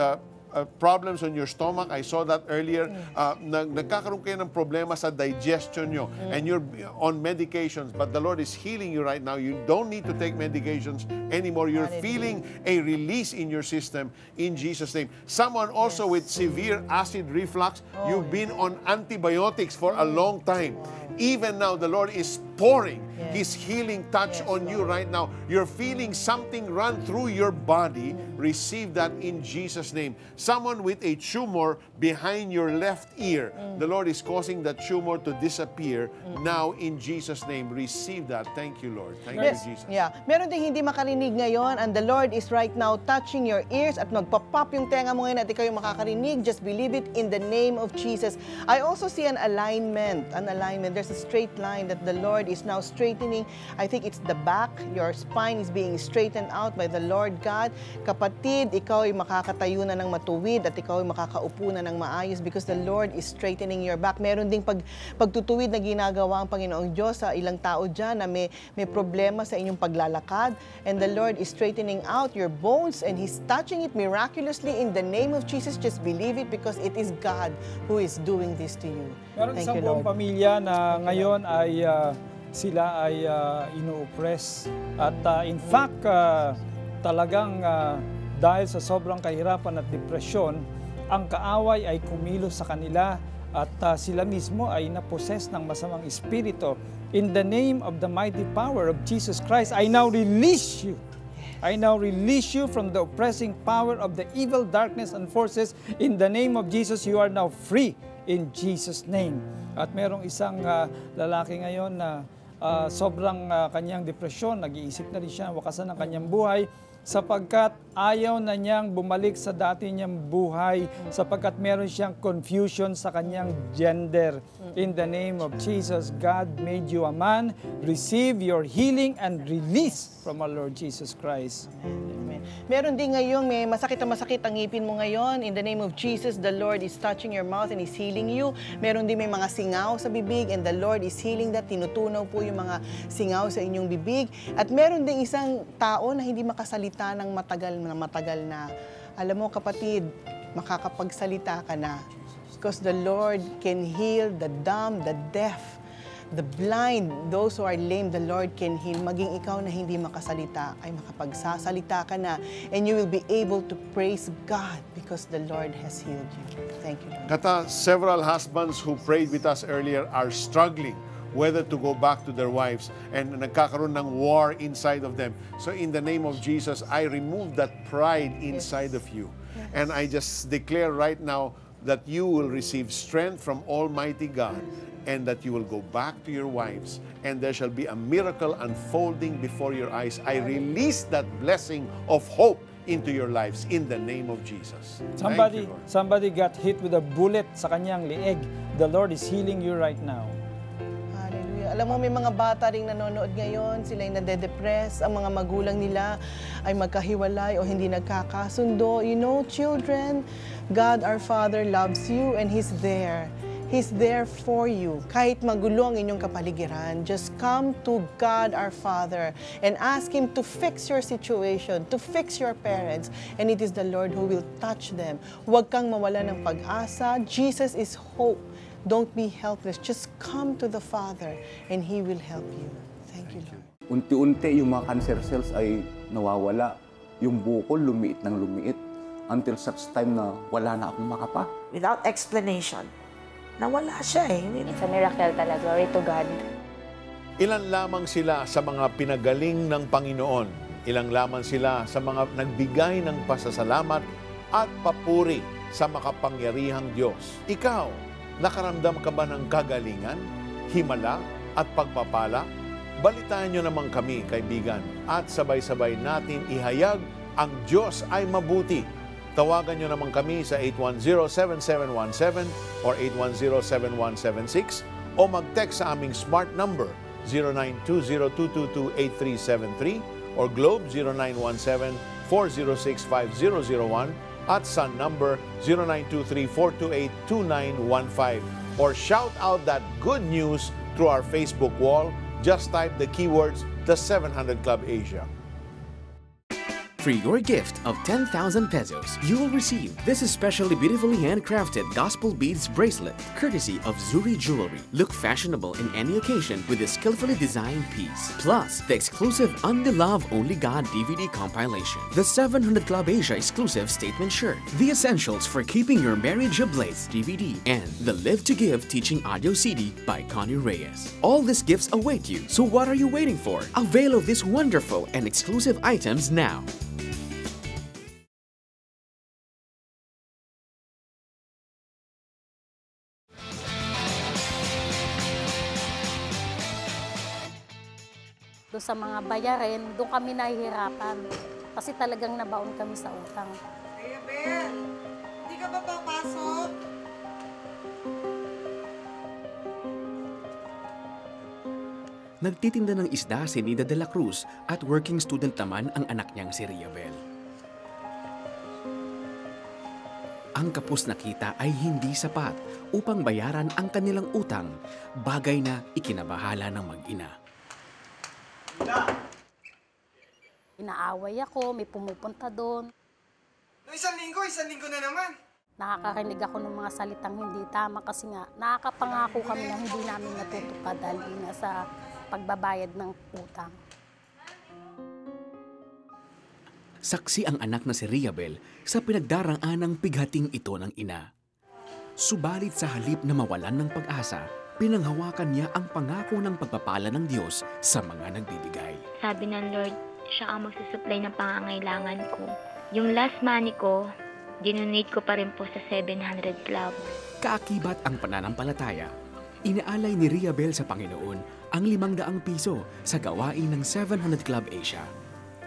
problems on your stomach, I saw that earlier, nagkakaroon kayo ng problema sa digestion nyo and you're on medications, but the Lord is healing you right now. You don't need to take medications anymore. You're feeling a release in your system in Jesus' name. Someone also with severe acid reflux, you've been on antibiotics for a long time. Even now, the Lord is pouring His healing touch on you right now. You're feeling something run through your body. Receive that in Jesus' name. Someone with a tumor behind your left ear, the Lord is causing that tumor to disappear now in Jesus' name. Receive that. Thank you, Lord. Thank you, Jesus. Yeah. Meron ding hindi makarinig ngayon and the Lord is right now touching your ears at magpapop yung tenga mo ngayon at ikaw yung makakarinig. Just believe it in the name of Jesus. I also see an alignment. There's a straight line that the Lord is now straightening. I think it's the back. Your spine is being straightened out by the Lord God. Kapatid, ikaw ay makakatayo na ng matuwid at ikaw ay makakaupo na ng maayos because the Lord is straightening your back. Meron ding pagtutuwid na ginagawa ang Panginoong Diyos sa ilang tao dyan na may problema sa inyong paglalakad. And the Lord is straightening out your bones and He's touching it miraculously in the name of Jesus. Just believe it because it is God who is doing this to you. Meron isang buong pamilya na ngayon ay sila ay ino-oppress at in fact talagang dahil sa sobrang kahirapan at depresyon, ang kaaway ay kumilos sa kanila at sila mismo ay naposes ng masamang espiritu. In the name of the mighty power of Jesus Christ, I now release you. I now release you from the oppressing power of the evil darkness and forces. In the name of Jesus, you are now free in Jesus' name. At merong isang lalaki ngayon na sobrang kanyang depresyon, nag-iisip na rin siya, wakasan ng kanyang buhay, sapagkat ayaw na niyang bumalik sa dati niyang buhay, sapagkat meron siyang confusion sa kanyang gender. In the name of Jesus, God made you a man. Receive your healing and release from our Lord Jesus Christ. Amen. Meron din ngayong may masakit na masakit ang ngipin mo ngayon. In the name of Jesus, the Lord is touching your mouth and is healing you. Meron din may mga singaw sa bibig and the Lord is healing that. Tinutunaw po yung mga singaw sa inyong bibig. At meron din isang tao na hindi makasalita ng matagal na. Alam mo kapatid, makakapagsalita ka na. Because the Lord can heal the dumb, the deaf, the blind, those who are lame, the Lord can heal. Maging ikaw na hindi makasalita, ay makapagsasalita ka na. And you will be able to praise God because the Lord has healed you. Thank you, Lord. Kata, several husbands who prayed with us earlier are struggling whether to go back to their wives and nagkakaroon ng war inside of them. So in the name of Jesus, I remove that pride inside of you. And I just declare right now, that you will receive strength from Almighty God and that you will go back to your wives and there shall be a miracle unfolding before your eyes. I release that blessing of hope into your lives in the name of Jesus. Somebody got hit with a bullet sa kanyang lieg. The Lord is healing you right now. Hallelujah. Alam mo, may mga bata ring nanonood ngayon, sila ay nade-depress, ang mga magulang nila ay magkahiwalay o hindi nagkakasundo. You know, children, God our Father loves you and He's there. He's there for you. Kahit magulo ang inyong kapaligiran, just come to God our Father and ask Him to fix your situation, to fix your parents, and it is the Lord who will touch them. Huwag kang mawala ng pag-asa. Jesus is hope. Don't be helpless. Just come to the Father and He will help you. Thank you, Lord. Unti-unti yung mga cancer cells ay nawawala. Yung buko lumiit ng lumiit until such time na wala na akong makapa. Without explanation, nawala siya eh. It's a miracle talaga. Glory to God. Ilan lamang sila sa mga pinagaling ng Panginoon. Ilang lamang sila sa mga nagbigay ng pasasalamat at papuri sa makapangyarihang Diyos. Ikaw, nakaramdam ka ba ng kagalingan, himala at pagpapala? Balitaan nyo naman kami, kaibigan, at sabay-sabay natin ihayag ang Diyos ay mabuti. Tawagan nyo naman kami sa 810-7717 or 810-7176 o mag-text sa aming smart number 0920-222-8373 or Globe 0917-406-5001 at Sun number 0923-428-2915 or shout out that good news through our Facebook wall. Just type the keywords The 700 Club Asia. For your gift of 10,000 pesos, you will receive this especially beautifully handcrafted gospel beads bracelet, courtesy of Zuri Jewelry. Look fashionable in any occasion with this skillfully designed piece. Plus, the exclusive On the Love Only God DVD compilation, the 700 Club Asia exclusive statement shirt, the essentials for keeping your marriage ablaze DVD, and the Live to Give teaching audio CD by Connie Reyes. All these gifts await you, so what are you waiting for? Avail of these wonderful and exclusive items now. Doon sa mga bayarin, doon kami nahihirapan. Kasi talagang nabaon kami sa utang. Hey, Bel! Hindi ka ba papasok? Nagtitinda ng isda si Nida de la Cruz at working student naman ang anak niyang si Riabel. Ang kapos na kita ay hindi sapat upang bayaran ang kanilang utang, bagay na ikinabahala ng mag-ina. Inaaway ako, may pumupunta doon. No, isang linggo na naman. Nakakarinig ako ng mga salitang hindi tama kasi nga nakakapangako kami na hindi namin natutupad dahil nga sa pagbabayad ng utang. Saksi ang anak na si Riabel sa pinagdaraan ng pighating ito ng ina. Subalit sa halip na mawalan ng pag-asa, pinanghawakan niya ang pangako ng pagpapala ng Diyos sa mga nagbibigay. Sabi ng Lord, siya ang magsusupply ng pangangailangan ko. Yung last money ko, dinonate ko pa rin po sa 700 Club. Kaakibat ang pananampalataya. Inaalay ni Riabel sa Panginoon ang 500 piso sa gawain ng 700 Club Asia.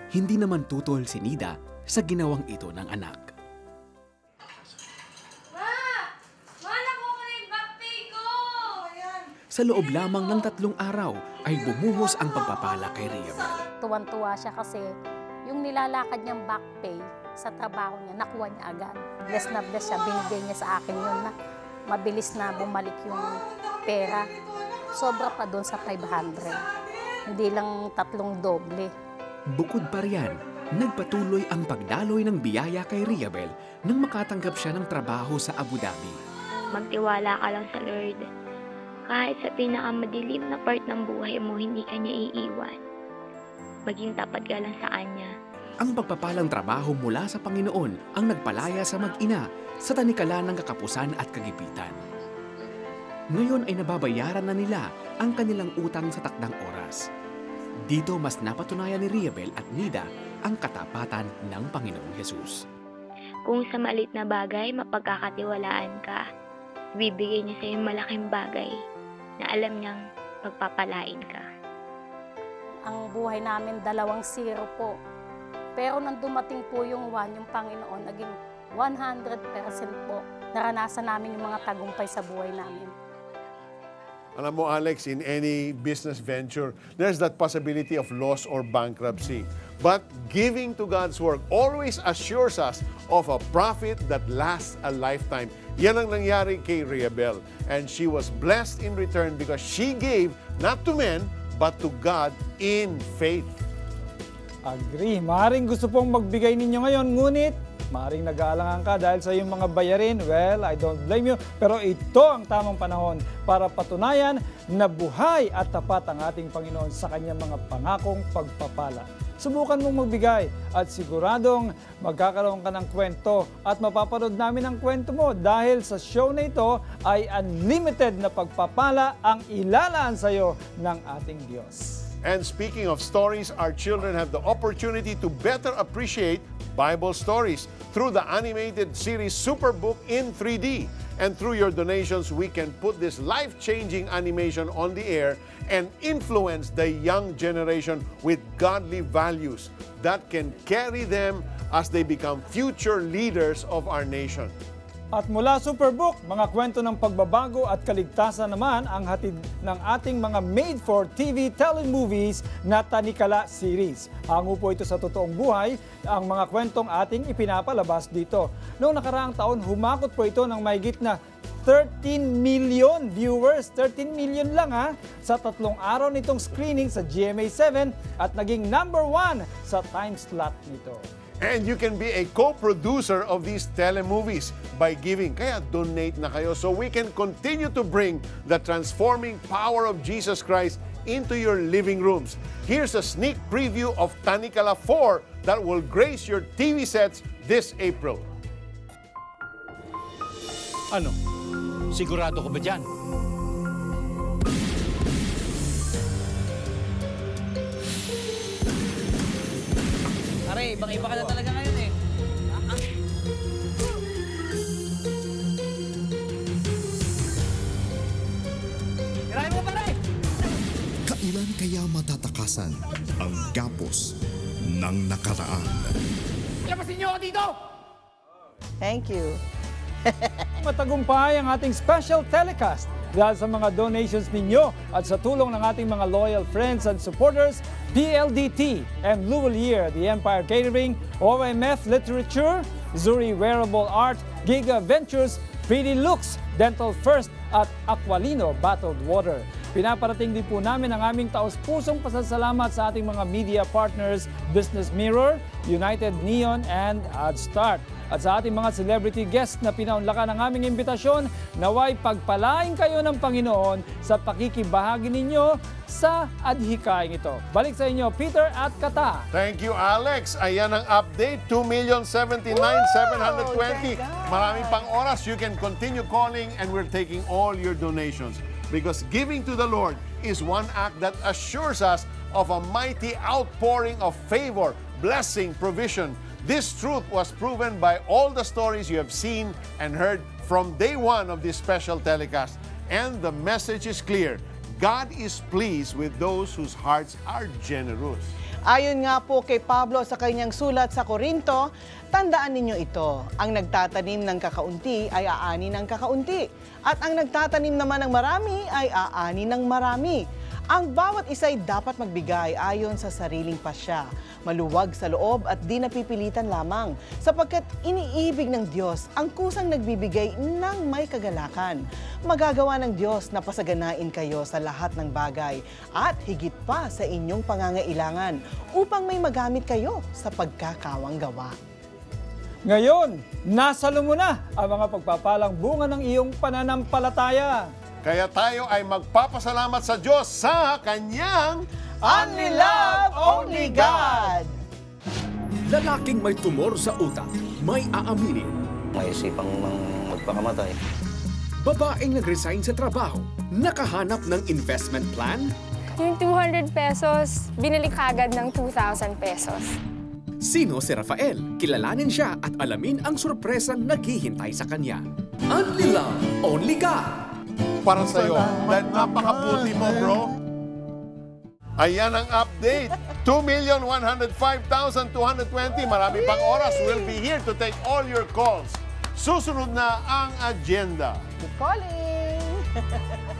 Hindi naman tutol si Nida sa ginawang ito ng anak. Sa loob lamang ng 3 araw ay bumuhos ang pagpapala kay Riabel. Tuwan-tuwa siya kasi yung nilalakad niyang back pay sa trabaho niya, nakuha niya agad. Bless na bless siya, binigay niya sa akin yun na mabilis na bumalik yung pera. Sobra pa doon sa 500. Hindi lang 3 doble. Bukod pa riyan, nagpatuloy ang pagdaloy ng biyaya kay Riabel nang makatanggap siya ng trabaho sa Abu Dhabi. Magtiwala ka lang sa Lord. Kahit sa pinakamadilim na part ng buhay mo, hindi ka niya iiwan. Maging tapat ka lang sa Kanya. Ang pagpapalang trabaho mula sa Panginoon ang nagpalaya sa mag-ina sa tanikala ng kakapusan at kagipitan. Ngayon ay nababayaran na nila ang kanilang utang sa takdang oras. Dito mas napatunayan ni Riabel at Nida ang katapatan ng Panginoong Hesus. Kung sa maliit na bagay, mapagkakatiwalaan ka, ibibigay niya sa'yo malaking bagay na alam niyang pagpapalain ka. Ang buhay namin 2-0 po. Pero nang dumating po yung 1, yung Panginoon, naging 100% po. Naranasan namin yung mga tagumpay sa buhay namin. Alam mo, Alex, in any business venture, there's that possibility of loss or bankruptcy. But giving to God's work always assures us of a profit that lasts a lifetime. Yan ang nangyari kay Riabel. And she was blessed in return because she gave not to men, but to God in faith. Agree. Maring gusto pong magbigay ninyo ngayon, ngunit maring nag-aalangan ka dahil sa iyong mga bayarin. Well, I don't blame you. Pero ito ang tamang panahon para patunayan na buhay at tapat ang ating Panginoon sa kanyang mga pangakong pagpapala. Subukan mong magbigay at siguradong magkakaroon ka ng kwento at mapapanood namin ang kwento mo dahil sa show na ito ay unlimited na pagpapala ang ilalaan sa iyo ng ating Diyos. And speaking of stories, our children have the opportunity to better appreciate Bible stories through the animated series Superbook in 3D. And through your donations, we can put this life-changing animation on the air and influence the young generation with godly values that can carry them as they become future leaders of our nation. At mula Superbook, mga kwento ng pagbabago at kaligtasan naman ang hatid ng ating mga made-for-TV telemovies na Tanikala series. Hango po ito sa totoong buhay ang mga kwentong ating ipinapalabas dito. Noong nakaraang taon, humakot po ito ng mahigit na 13 million viewers. 13 million lang sa 3 araw nitong screening sa GMA7 at naging #1 sa time slot nito. And you can be a co-producer of these telemovies by giving. Kaya donate na kayo so we can continue to bring the transforming power of Jesus Christ into your living rooms. Here's a sneak preview of Tanikala 4 that will grace your TV sets this April. Ano? Sigurado ka ba dyan? Pare, ibang-iba ka na talaga ngayon eh. Tirahin mo, pare! Kailan kaya matatakasan ang gapos ng nakaraan? Lapasin niyo ako dito! Thank you. Matagumpay ang ating special telecast dahil sa mga donations ninyo at sa tulong ng ating mga loyal friends and supporters, PLDT, M. Louvellier, The Empire Catering, OMF Literature, Zuri Wearable Art, Giga Ventures, Pretty Looks, Dental First at Aqualino Bottled Water. Pinaparating din po namin ang aming taos-pusong pasasalamat sa ating mga media partners, Business Mirror, United Neon, and AdStart. At sa ating mga celebrity guests na pinaunlakan ng aming imbitasyon, naway pagpalain kayo ng Panginoon sa pakikibahagi ninyo sa adhikaing ito. Balik sa inyo, Peter at Kata. Thank you, Alex. Ayan ang update, 2,079,720. Maraming pang oras. You can continue calling and we're taking all your donations. Because giving to the Lord is one act that assures us of a mighty outpouring of favor, blessing, provision. This truth was proven by all the stories you have seen and heard from day one of this special telecast. And the message is clear. God is pleased with those whose hearts are generous. Ayon nga po kay Pablo sa kanyang sulat sa Korinto, tandaan ninyo ito, ang nagtatanim ng kakaunti ay aani ng kakaunti, at ang nagtatanim naman ng marami ay aani ng marami. Ang bawat isa'y dapat magbigay ayon sa sariling pasya, maluwag sa loob at di napipilitan lamang, sapagkat iniibig ng Diyos ang kusang nagbibigay ng may kagalakan. Magagawa ng Diyos na pasaganain kayo sa lahat ng bagay at higit pa sa inyong pangangailangan upang may magamit kayo sa pagkakawang gawa. Ngayon, nasalo mo na ang mga pagpapalang bunga ng iyong pananampalataya. Kaya tayo ay magpapasalamat sa Diyos sa Kanyang Only Love, Only God! Lalaking may tumor sa utak, may aaminin. May isipang magpakamatay. Babaeng nag-resign sa trabaho, nakahanap ng investment plan. Yung 200 pesos, binalik agad ng 2,000 pesos. Sino si Rafael? Kilalanin siya at alamin ang sorpresang naghihintay sa kanya. Only Love, Only God. Para sa'yo, dahil napakabuti mo, bro. Ayan ang update. 2,105,220. Marami pang oras. We'll be here to take all your calls. Susunod na ang agenda. Keep calling!